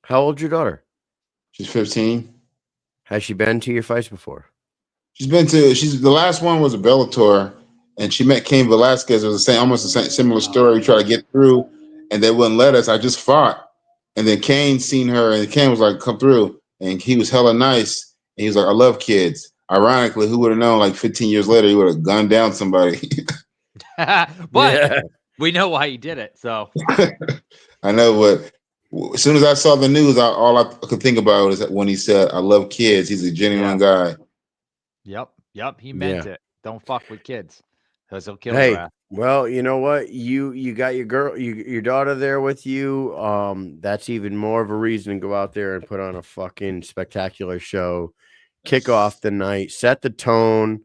How old's your daughter? She's 15. Has she been to your fights before? The last one was a Bellator, and she met Cain Velasquez. It was almost the same similar story. We tried to get through, and they wouldn't let us. I just fought. And then Cain seen her, and Cain was like, come through. And he was hella nice. And he was like, I love kids. Ironically, who would have known, like 15 years later, he would have gunned down somebody. But we know why he did it. So I know, but as soon as I saw the news, all I could think about was when he said, I love kids. He's a genuine guy. Yep. He meant it. Don't fuck with kids because they'll kill your ass. Well, you know what? You got your daughter there with you. That's even more of a reason to go out there and put on a fucking spectacular show. Kick off the night, set the tone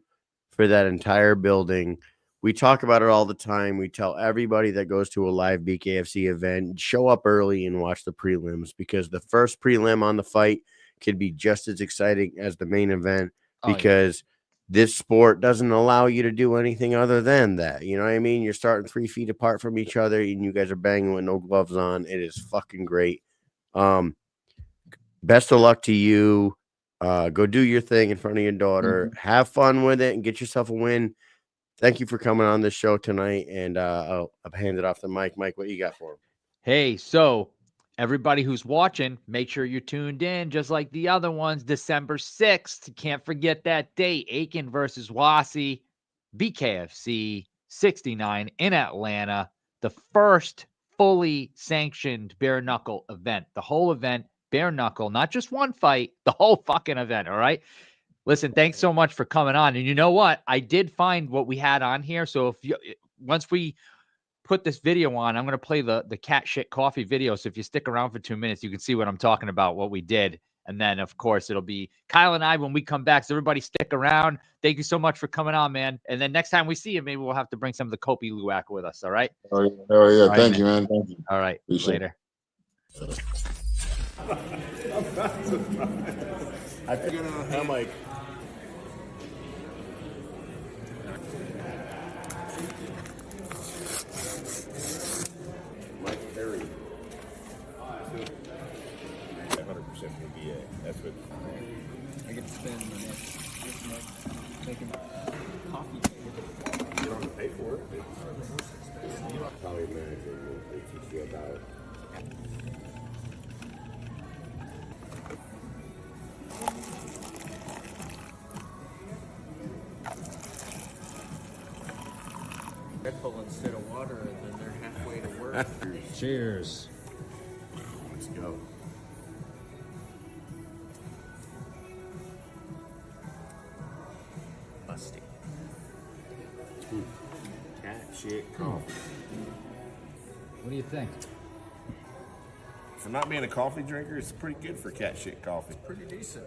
for that entire building. We talk about it all the time. We tell everybody that goes to a live BKFC event, show up early and watch the prelims, because the first prelim on the fight could be just as exciting as the main event, because this sport doesn't allow you to do anything other than that. You know what I mean? You're starting 3 feet apart from each other and you guys are banging with no gloves on. It is fucking great. Best of luck to you. Go do your thing in front of your daughter. Have fun with it and get yourself a win. Thank you for coming on this show tonight. And I'll hand it off to Mike. Mike, what you got for him? Hey, so everybody who's watching, make sure you're tuned in, just like the other ones. December 6th. Can't forget that date. Aiken versus Wasi, BKFC 69 in Atlanta. The first fully sanctioned bare knuckle event. The whole event, bare knuckle, not just one fight, the whole fucking event. All right. Listen, thanks so much for coming on. And you know what? I did find what we had on here. So once we put this video on, I'm going to play the cat shit coffee video. So if you stick around for 2 minutes, you can see what I'm talking about, what we did. And then, of course, it'll be Kyle and I when we come back. So everybody stick around. Thank you so much for coming on, man. And then next time we see you, maybe we'll have to bring some of the Kopi Luwak with us. All right? Oh, yeah. All right, Thank you, man. Thank you. All right. Appreciate Later. I'm like, Mike Perry. 100% PBA. That's what I get to spend the next month making coffee. you don't have to pay for it. Probably manager will teach you about it. Red Bull instead of water, and then they're halfway to work. Cheers. Let's go. Musty. Cat shit coffee. What do you think? For not being a coffee drinker, it's pretty good for cat shit coffee. Pretty decent.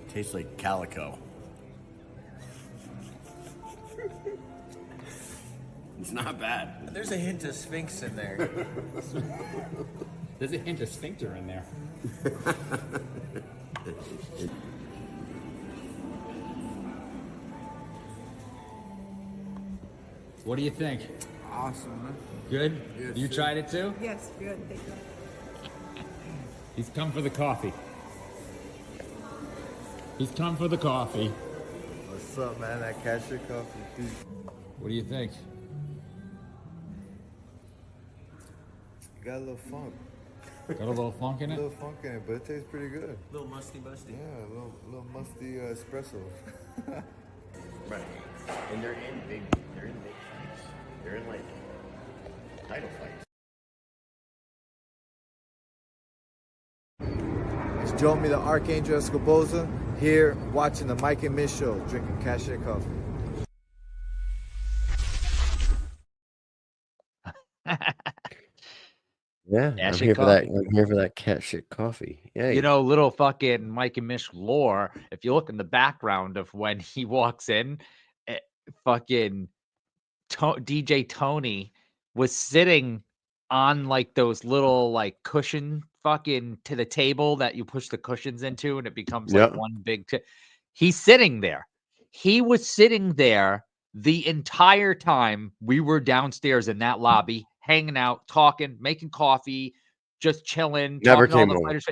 Tastes like calico. It's not bad. There's a hint of Sphinx in there. There's a hint of sphincter in there. What do you think? Awesome, man. Good? Yes, You sir. tried it too? Yes, good. Thank you. He's come for the coffee. He's come for the coffee. What's up, man? That cashew coffee, dude. What do you think? You got a little funk. Got a little funk in A it? little funk in it, but it tastes pretty good. A little musty. Yeah, a little musty espresso. Right. And they're in big fights. They're in like title fights. It's Jomi the Archangel Escobosa here watching the Mike and Mish show, drinking cashew coffee. Yeah, Cat I'm shit here for that. coffee. I'm here for that cat shit coffee. Yeah, You know, little fucking Mike and Mish lore. If you look in the background of when he walks in, fucking DJ Tony was sitting on like those little like cushion fucking to the table that you push the cushions into and it becomes like Yeah. one big. He's sitting there. He was sitting there the entire time we were downstairs in that lobby, hanging out, talking, making coffee, just chilling, Never talking all came the over. fighters.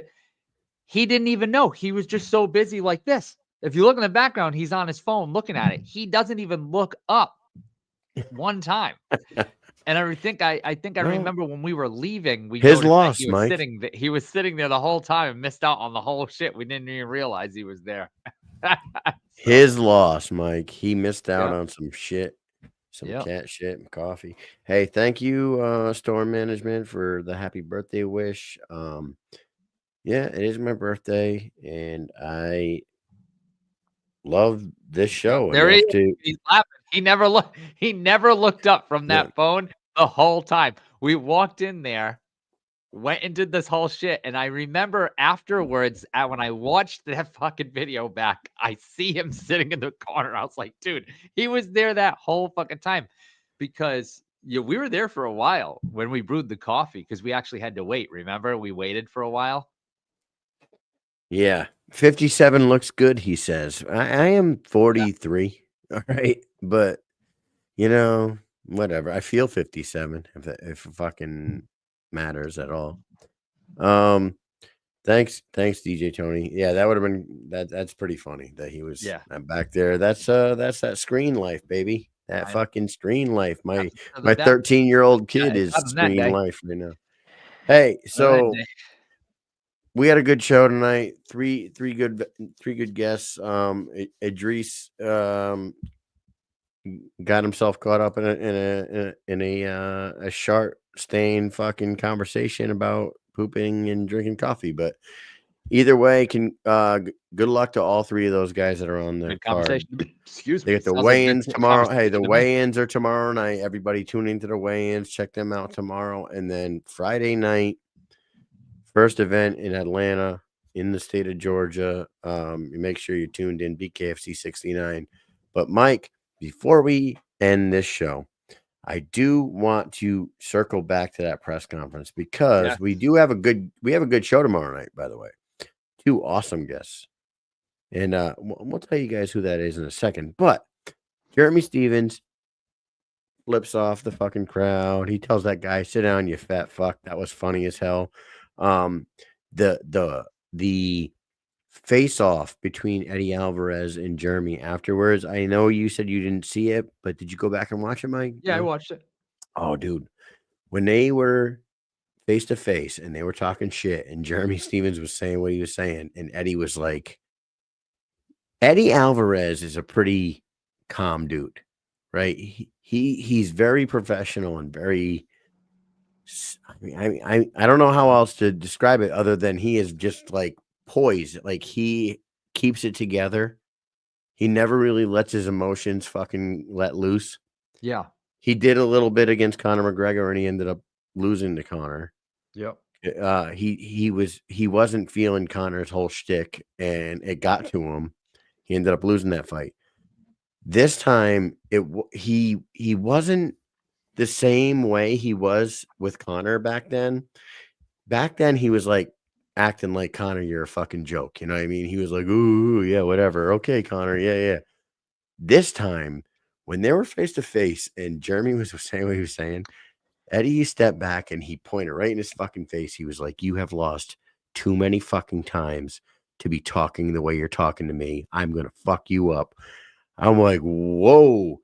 He didn't even know. He was just so busy like this. If you look in the background, he's on his phone looking at it. He doesn't even look up one time. And I think I Well, remember when we were leaving, we his noticed that loss, he was Mike. he was sitting there the whole time and missed out on the whole shit. We didn't even realize he was there. His loss, Mike. He missed out Yeah. on some shit, some Yep. cat shit and coffee. Hey, thank you, Storm Management, for the happy birthday wish. Yeah, it is my birthday, and I love this show There he enough is. to. He's laughing. He never looked up from Yeah. that phone the whole time. We walked in there, went and did this whole shit. And I remember afterwards, when I watched that fucking video back, I see him sitting in the corner. I was like, dude, he was there that whole fucking time because we were there for a while when we brewed the coffee because we actually had to wait. Remember, we waited for a while. Yeah, 57 looks good, he says. I am 43, all right, but you know, whatever. I feel 57 if it fucking matters at all. Thanks, DJ Tony. Yeah, that would have been that's pretty funny that he was back there. That's that screen life, baby. That fucking screen life. My 13-year-old kid is screen life right now. Hey, so we had a good show tonight. Three good guests. Idrees got himself caught up in a sharp stain fucking conversation about pooping and drinking coffee. But either way, good luck to all three of those guys that are on the card. Excuse me. They get the weigh-ins tomorrow. Hey, the weigh-ins are tomorrow night. Everybody tune into the weigh-ins. Check them out tomorrow, and then Friday night. First event in Atlanta, in the state of Georgia. Make sure you're tuned in, BKFC 69. But Mike, before we end this show, I do want to circle back to that press conference because we have a good show tomorrow night, by the way. Two awesome guests. And we'll tell you guys who that is in a second. But Jeremy Stevens flips off the fucking crowd. He tells that guy, "Sit down, you fat fuck." That was funny as hell. The face off between Eddie Alvarez and Jeremy afterwards. I know you said you didn't see it, but did you go back and watch it, Mike? Yeah, I watched it. Oh, dude. When they were face to face and they were talking shit and Jeremy Stevens was saying what he was saying, and Eddie was like, Eddie Alvarez is a pretty calm dude, right? He's very professional and very, I don't know how else to describe it other than he is just like poised. Like he keeps it together. He never really lets his emotions fucking let loose. Yeah. He did a little bit against Conor McGregor and he ended up losing to Conor. Yep. He wasn't feeling Conor's whole shtick and it got to him. He ended up losing that fight. This time he wasn't the same way he was with Conor back then. Back then, he was like acting like Conor, you're a fucking joke. You know what I mean? He was like, ooh, yeah, whatever. Okay, Conor. Yeah. This time, When they were face to face and Jeremy was saying what he was saying, Eddie stepped back and he pointed right in his fucking face. He was like, "You have lost too many fucking times to be talking the way you're talking to me. I'm going to fuck you up." I'm like, whoa,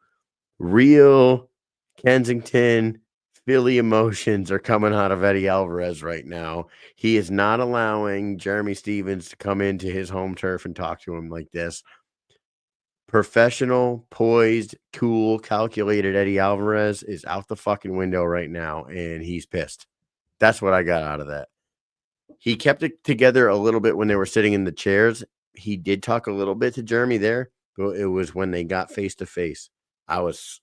real Kensington, Philly emotions are coming out of Eddie Alvarez right now. He is not allowing Jeremy Stevens to come into his home turf and talk to him like this. Professional, poised, cool, calculated Eddie Alvarez is out the fucking window right now, and he's pissed. That's what I got out of that. He kept it together a little bit when they were sitting in the chairs. He did talk a little bit to Jeremy there, but it was when they got face to face. I was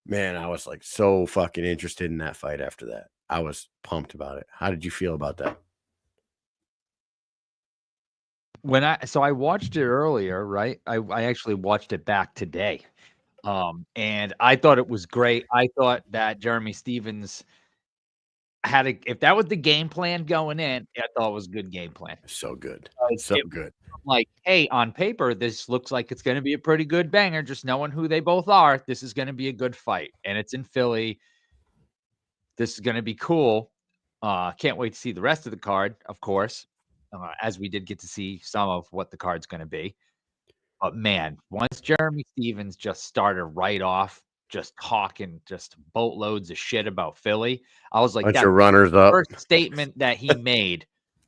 like so fucking interested in that fight after that. I was pumped about it. How did you feel about that? I watched it earlier, right? I actually watched it back today. And I thought it was great. I thought that Jeremy Stevens if that was the game plan going in, I thought it was a good game plan. So good. Good. Like, hey, on paper, this looks like it's going to be a pretty good banger. Just knowing who they both are, this is going to be a good fight. And it's in Philly. This is going to be cool. Can't wait to see the rest of the card, of course, as we did get to see some of what the card's going to be. But man, once Jeremy Stevens just started right off, just talking just boatloads of shit about Philly, I was like, bunch of runners up. First statement that he made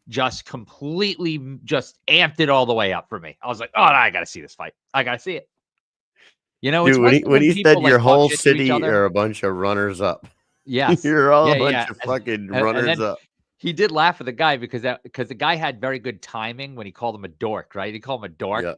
just completely just amped it all the way up for me. I was like, oh, I got to see this fight. I got to see it. You know, dude, when he said your whole city are a bunch of runners up. Yes. You're all a bunch of fucking runners up. He did laugh at the guy because the guy had very good timing when he called him a dork, right? He called him a dork.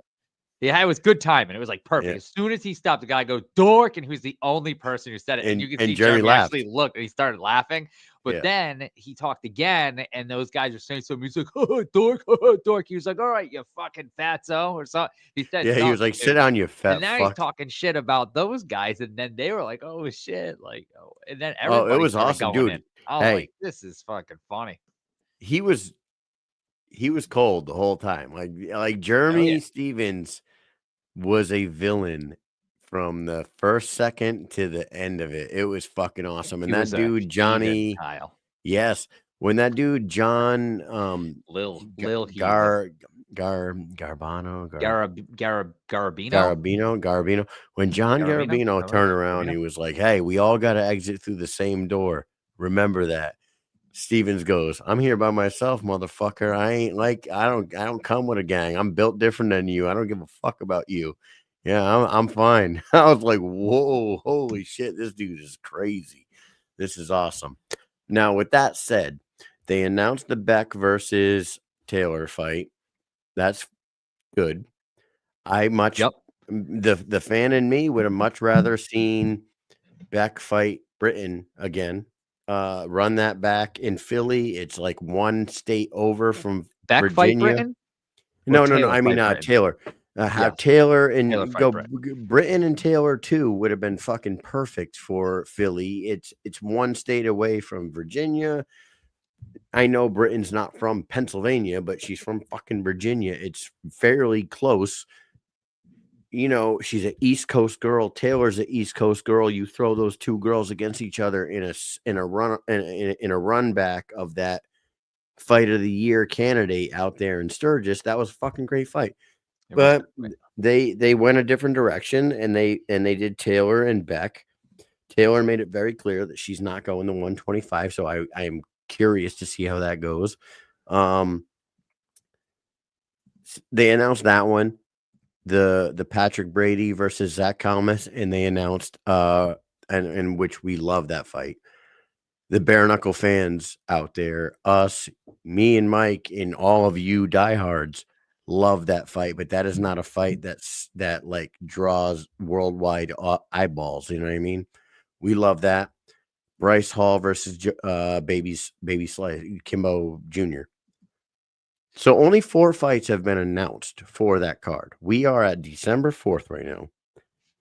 Yeah, it was good timing. It was like perfect. As soon as he stopped, the guy goes, dork, and he was the only person who said it. And you can see Jeremy actually looked and he started laughing. But then he talked again, and those guys are saying something. He's like, oh, dork, oh, dork. He was like, all right, you fucking fatso, or something. He said, he was like, sit down, you fat And now fuck. he's talking shit about those guys, and then they were like, oh, shit. Like, and then everybody it was awesome, dude. In. I was like, this is fucking funny. He was cold the whole time. Like Jeremy Stevens was a villain from the first second to the end of it. It was fucking awesome. And that dude, Johnny, yes, when that dude, John, Lil Garabino, when John Garabino turned around, he was like, hey, we all got to exit through the same door. Remember that. Stevens goes, I'm here by myself, motherfucker. I don't come with a gang. I'm built different than you. I don't give a fuck about you. Yeah, I'm fine. I was like, whoa, holy shit, this dude is crazy. This is awesome. Now, with that said, they announced the Beck versus Taylor fight. That's good. The fan in me would have much rather seen Beck fight Britain again. Run that back in Philly. It's like one state over from Beck Virginia. Fight Britain? No. I mean Taylor. Have Taylor and go Britain and Taylor too would have been fucking perfect for Philly. It's one state away from Virginia. I know Britain's not from Pennsylvania, but she's from fucking Virginia. It's fairly close. You know, she's an East Coast girl. Taylor's an East Coast girl. You throw those two girls against each other in a run back of that fight of the year candidate out there in Sturgis. That was a fucking great fight. But they went a different direction, and they did Taylor and Beck. Taylor made it very clear that she's not going to 125. So I am curious to see how that goes. They announced that one. The Patrick Brady versus Zach Kalmas, and they announced and which we love that fight. The bare knuckle fans out there, us, me and Mike, and all of you diehards love that fight, but that is not a fight that like draws worldwide eyeballs. You know what I mean? We love that. Bryce Hall versus Baby Slice, Kimbo Jr. So only 4 fights have been announced for that card. We are at December 4th right now.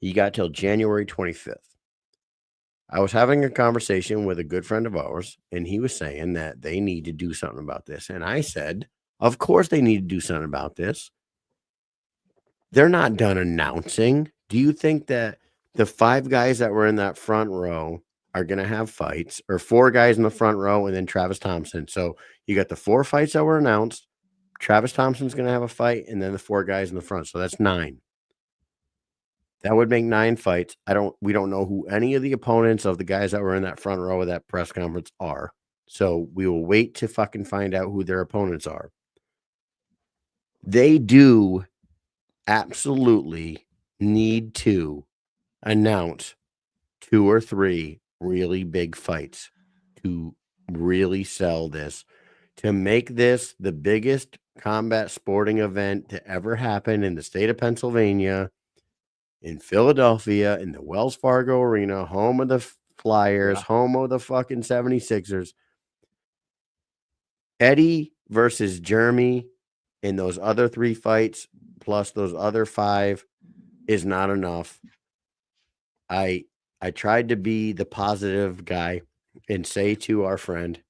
You got till January 25th. I was having a conversation with a good friend of ours, and he was saying that they need to do something about this. And I said, of course they need to do something about this. They're not done announcing. Do you think that the 5 guys that were in that front row are going to have fights, or 4 guys in the front row and then Travis Thompson. So you got the 4 fights that were announced. Travis Thompson's going to have a fight, and then the 4 guys in the front. So that's 9. That would make 9 fights. We don't know who any of the opponents of the guys that were in that front row of that press conference are. So we will wait to fucking find out who their opponents are. They do absolutely need to announce 2 or 3 really big fights to really sell this, to make this the biggest combat sporting event to ever happen in the state of Pennsylvania, in Philadelphia, in the Wells Fargo Arena, home of the Flyers, home of the fucking 76ers. Eddie versus Jeremy in those other 3 fights, plus those other 5, is not enough. I tried to be the positive guy and say to our friend,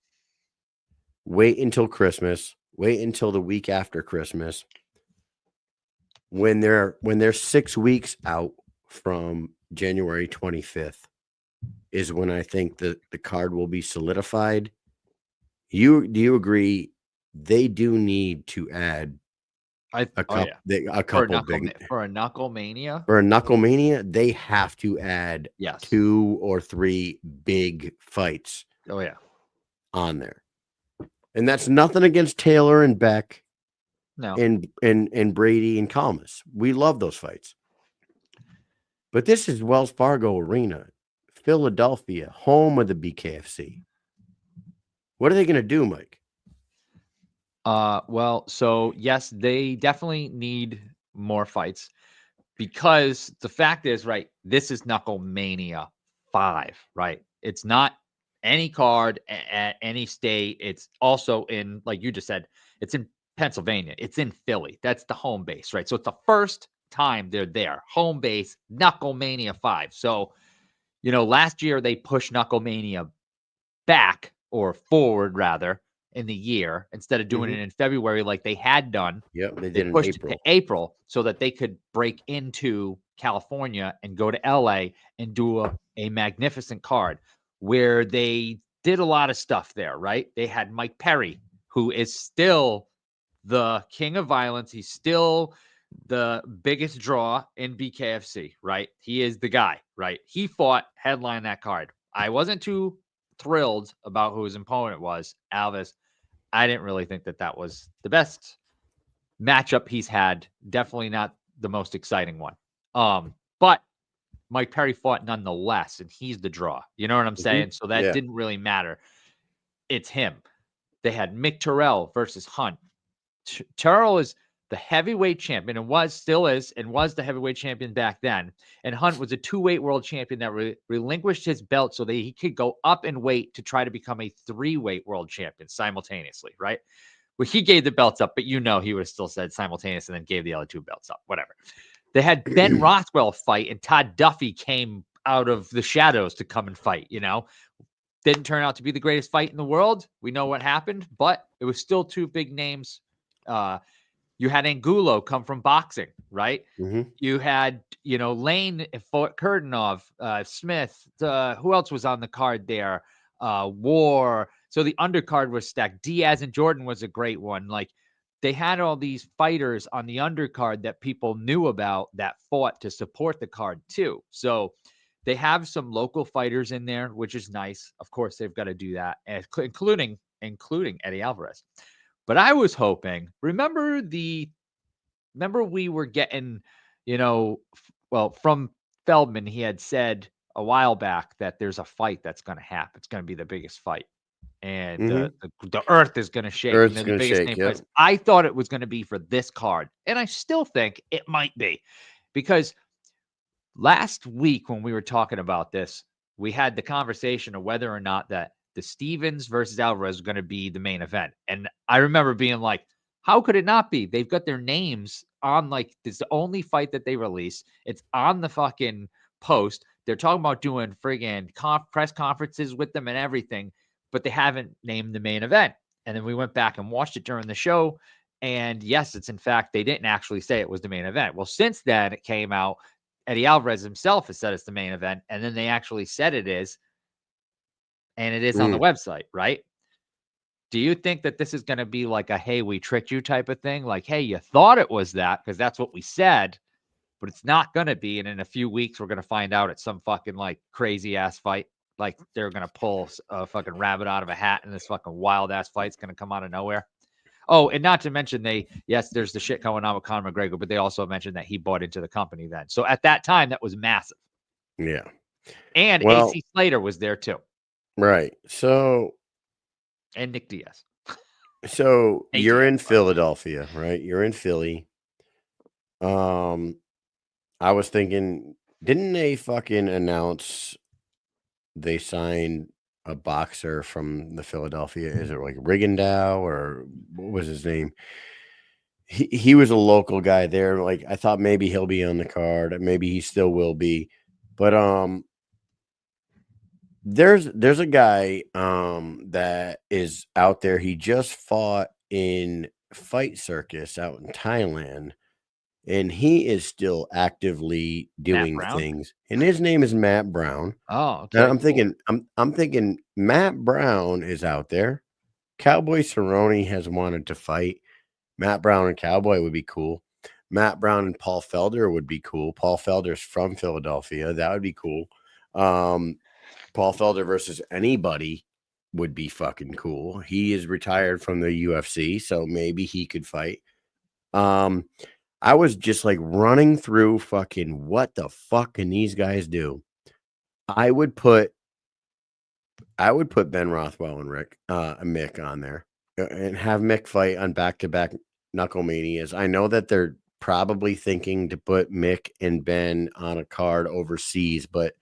wait until Christmas, wait until the week after Christmas. When they're 6 weeks out from January 25th is when I think the card will be solidified. Do you agree they do need to add a couple big for a Knuckle Mania? For a Knuckle Mania, they have to add 2 or 3 big fights. Oh yeah, on there, and that's nothing against Taylor and Beck, no, and Brady and Kalmas. We love those fights, but this is Wells Fargo Arena, Philadelphia, home of the BKFC. What are they going to do, Mike? Well, so yes, they definitely need more fights, because the fact is, right, this is Knuckle Mania 5, right? It's not any card at any state. It's also in, like you just said, it's in Pennsylvania. It's in Philly. That's the home base, right? So it's the first time they're there. Home base, Knuckle Mania 5. So, last year they pushed Knuckle Mania back, or forward rather, in the year, instead of doing it in February like they had done. Yep, they did pushed it to April so that they could break into California and go to LA and do a magnificent card where they did a lot of stuff there, right? They had Mike Perry, who is still the king of violence. He's still the biggest draw in BKFC, right? He is the guy, right? He fought, headline that card. I wasn't too thrilled about who his opponent was, Alves. I didn't really think that was the best matchup he's had. Definitely not the most exciting one. But Mike Perry fought nonetheless, and he's the draw. You know what I'm saying? So that didn't really matter. It's him. They had Mick Terrell versus Hunt. Terrell is the heavyweight champion, and was the heavyweight champion back then. And Hunt was a 2-weight world champion that relinquished his belt so that he could go up in weight to try to become a 3-weight world champion simultaneously, right? Well, he gave the belts up, but he would have still said simultaneous and then gave the other 2 belts up, whatever. They had Ben Rothwell fight, and Todd Duffy came out of the shadows to come and fight, Didn't turn out to be the greatest fight in the world. We know what happened, but it was still 2 big names. You had Angulo come from boxing, right? You had, Lane, Kurtanov, Smith. Who else was on the card there? War. So the undercard was stacked. Diaz and Jordan was a great one. Like, they had all these fighters on the undercard that people knew about that fought to support the card too. So they have some local fighters in there, which is nice. Of course, they've got to do that, including Eddie Alvarez. But I was hoping, remember we were getting, from Feldman, he had said a while back that there's a fight that's going to happen. It's going to be the biggest fight. And the earth is going to shake. Earth's going to shake, fights. I thought it was going to be for this card. And I still think it might be. Because last week when we were talking about this, we had the conversation of whether or not that the Stevens versus Alvarez was going to be the main event. And I remember being like, how could it not be? They've got their names on, like, this is the only fight that they release. It's on the fucking post. They're talking about doing friggin' press conferences with them and everything, but they haven't named the main event. And then we went back and watched it during the show. And yes, it's in fact, they didn't actually say it was the main event. Well, since then it came out, Eddie Alvarez himself has said it's the main event, and then they actually said it is, and it is on the website, right? Do you think that this is going to be like a, hey, we tricked you type of thing? Like, hey, you thought it was that because that's what we said, but it's not going to be. And in a few weeks, we're going to find out it's some fucking like crazy ass fight. Like they're going to pull a fucking rabbit out of a hat and this fucking wild ass fight's going to come out of nowhere. Oh, and not to mention yes, there's the shit going on with Conor McGregor, but they also mentioned that he bought into the company then. So at that time, that was massive. Yeah. And AC Slater was there too. Right. So. And Nick Diaz. So you're in Philadelphia, right? You're in Philly. I was thinking, didn't they fucking announce they signed a boxer from the Philadelphia? Is it like Rigondeaux or what was his name? He was a local guy there. Like I thought maybe he'll be on the card. Maybe he still will be. But there's a guy that is out there. He just fought in Fight Circus out in Thailand, and he is still actively doing things. And his name is Matt Brown. Oh, okay. And I'm thinking Matt Brown is out there. Cowboy Cerrone has wanted to fight. Matt Brown and Cowboy would be cool. Matt Brown and Paul Felder would be cool. Paul Felder's from Philadelphia. That would be cool. Paul Felder versus anybody would be fucking cool. He is retired from the UFC, so maybe he could fight. I was just like running through fucking what the fuck can these guys do? I would put Ben Rothwell and Mick on there and have Mick fight on back-to-back Knuckle Manias. I know that they're probably thinking to put Mick and Ben on a card overseas, but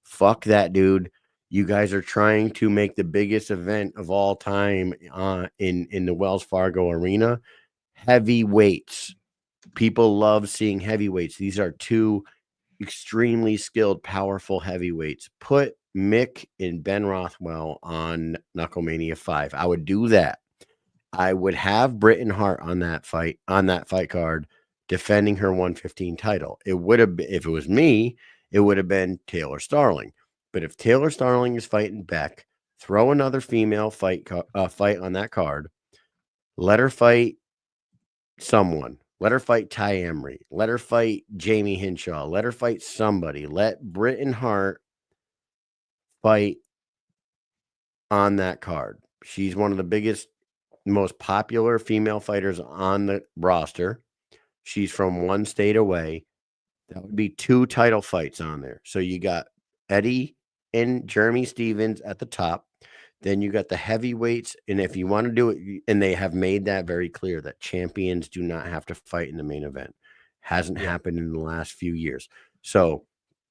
fuck that, dude. You guys are trying to make the biggest event of all time in the Wells Fargo Arena. Heavyweights. People love seeing heavyweights. These are two extremely skilled, powerful heavyweights. Put Mick and Ben Rothwell on Knucklemania 5. I would do that. I would have Britain Hart on that fight card, defending her 115 title. It would have been, if it was me, it would have been Taylor Starling. But if Taylor Starling is fighting Beck, throw another female fight on that card. Let her fight someone. Let her fight Ty Emery. Let her fight Jamie Hinshaw. Let her fight somebody. Let Britain Hart fight on that card. She's one of the biggest, most popular female fighters on the roster. She's from one state away. That would be 2 title fights on there. So you got Eddie and Jeremy Stevens at the top. Then you got the heavyweights. And if you want to do it, and they have made that very clear that champions do not have to fight in the main event. Hasn't happened in the last few years. So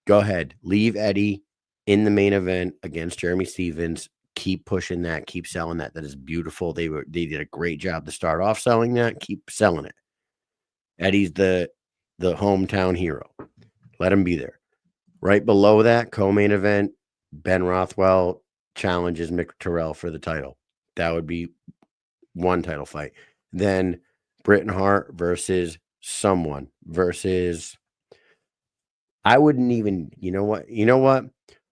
go ahead. Leave Eddie in the main event against Jeremy Stevens. Keep pushing that. Keep selling that. That is beautiful. They did a great job to start off selling that. Keep selling it. Eddie's the hometown hero. Let him be there. Right below that, co-main event, Ben Rothwell challenges Mick Terrell for the title. That would be 1 title fight. Then Britain Hart versus someone versus, I wouldn't even, you know what?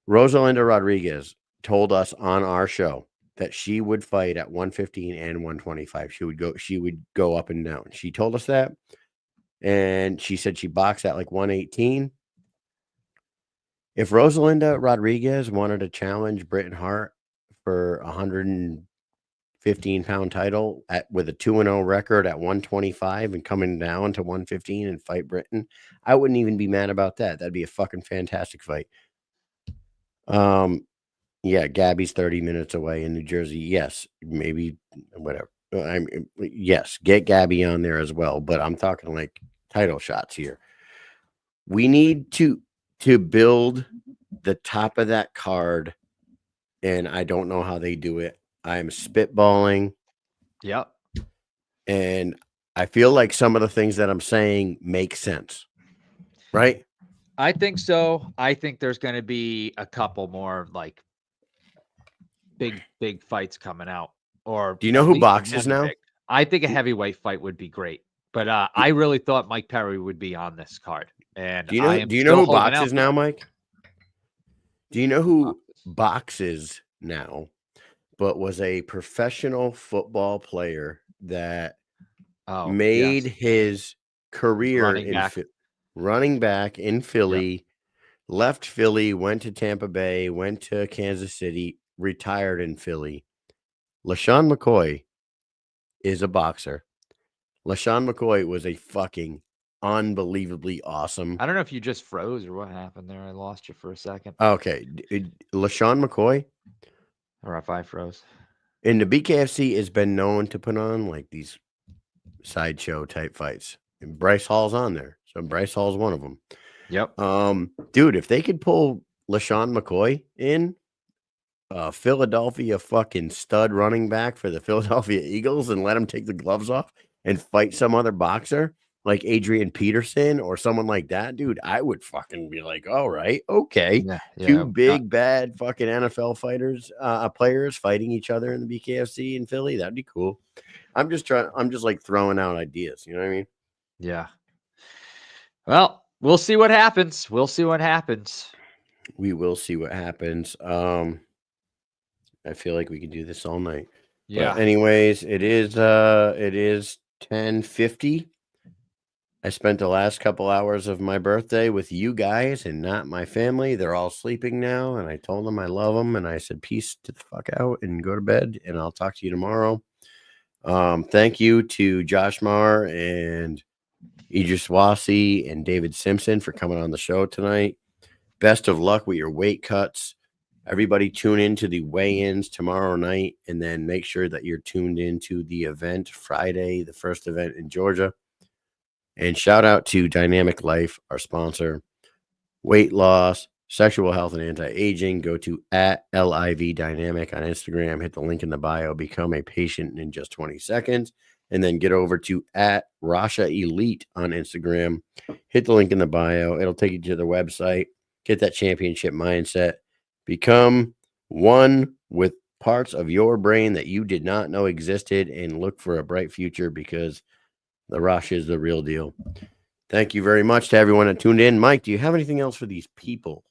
Rosalinda Rodriguez told us on our show that she would fight at 115 and 125. She would go up and down. She told us that. And she said she boxed at like 118. If Rosalinda Rodriguez wanted to challenge Britain Hart for a 115-pound title with a 2-0 record at 125 and coming down to 115 and fight Britain, I wouldn't even be mad about that. That'd be a fucking fantastic fight. Yeah, Gabby's 30 minutes away in New Jersey. Yes, maybe whatever. Yes, get Gabby on there as well. But I'm talking like title shots here. We need to build the top of that card, and I don't know how they do it. I'm spitballing. Yep. And I feel like some of the things that I'm saying make sense. Right? I think so. I think there's going to be a couple more like big fights coming out. Or do you know who boxes now? I think a heavyweight fight would be great. But I really thought Mike Perry would be on this card. And Do you I know? am Do you know still who holding out boxes for now, it. Mike? Do you know who boxes now, but was a professional football player that made his career running back in Philly, left Philly, went to Tampa Bay, went to Kansas City, retired in Philly. LaShawn McCoy is a boxer. LaShawn McCoy was a fucking unbelievably awesome. I don't know if you just froze or what happened there. I lost you for a second. Okay. LaShawn McCoy. Or if I froze. And the BKFC has been known to put on like these sideshow type fights. And Bryce Hall's on there. So Bryce Hall's one of them. Yep. Dude, if they could pull LaShawn McCoy in, Philadelphia fucking stud running back for the Philadelphia Eagles, and let him take the gloves off and fight some other boxer like Adrian Peterson or someone like that, dude, I would fucking be like, all right, okay. Two big bad fucking NFL fighters, players fighting each other in the BKFC in Philly. That'd be cool. I'm just like throwing out ideas. You know what I mean? Yeah. Well, we'll see what happens. We'll see what happens. We will see what happens. I feel like we could do this all night. Yeah. But anyways, it is 10:50. I spent the last couple hours of my birthday with you guys and not my family. They're all sleeping now, and I told them I love them, and I said peace to the fuck out and go to bed, and I'll talk to you tomorrow. Thank you to Josh Marr and Idrees Wasi and David Simpson for coming on the show tonight. Best of luck with your weight cuts. Everybody tune into the weigh-ins tomorrow night, and then make sure that you're tuned into the event Friday, the first event in Georgia. And shout out to Dynamic Life, our sponsor. Weight loss, sexual health, and anti-aging. Go to @LIV Dynamic on Instagram. Hit the link in the bio. Become a patient in just 20 seconds. And then get over to @Rasha Elite on Instagram. Hit the link in the bio. It'll take you to their website. Get that championship mindset. Become one with parts of your brain that you did not know existed, and look for a bright future, because the Rasha is the real deal. Thank you very much to everyone that tuned in. Mike, do you have anything else for these people?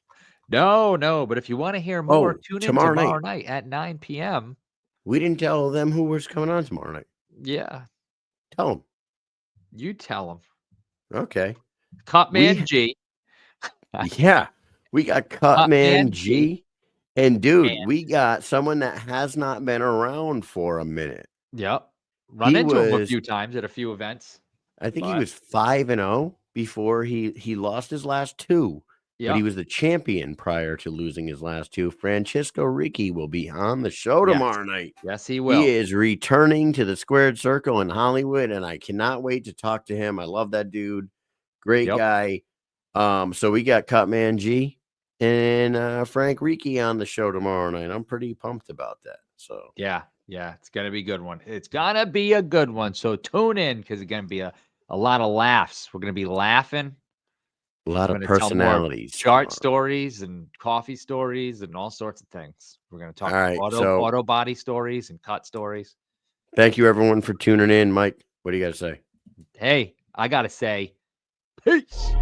No. But if you want to hear more, tune in tomorrow night at 9 p.m. We didn't tell them who was coming on tomorrow night. Yeah. Tell them. You tell them. Okay. Cutman G. Yeah. We got Cutman G. And dude, we got someone that has not been around for a minute. Yep. Run into him a few times at a few events. I think he was 5-0 before he lost his last two. Yep. But he was the champion prior to losing his last two. Francisco Ricci will be on the show tomorrow night. Yes, he will. He is returning to the Squared Circle in Hollywood, and I cannot wait to talk to him. I love that dude. Great guy. So we got Cutman G and Frank Ricci on the show tomorrow night. I'm pretty pumped about that. So yeah, it's gonna be a good one. It's gonna be a good one. So tune in, because it's gonna be a lot of laughs. We're gonna be laughing. A lot of personalities. Chart stories and coffee stories and all sorts of things. We're gonna talk auto body stories and cut stories. Thank you everyone for tuning in. Mike, what do you gotta say? Hey, I gotta say, peace.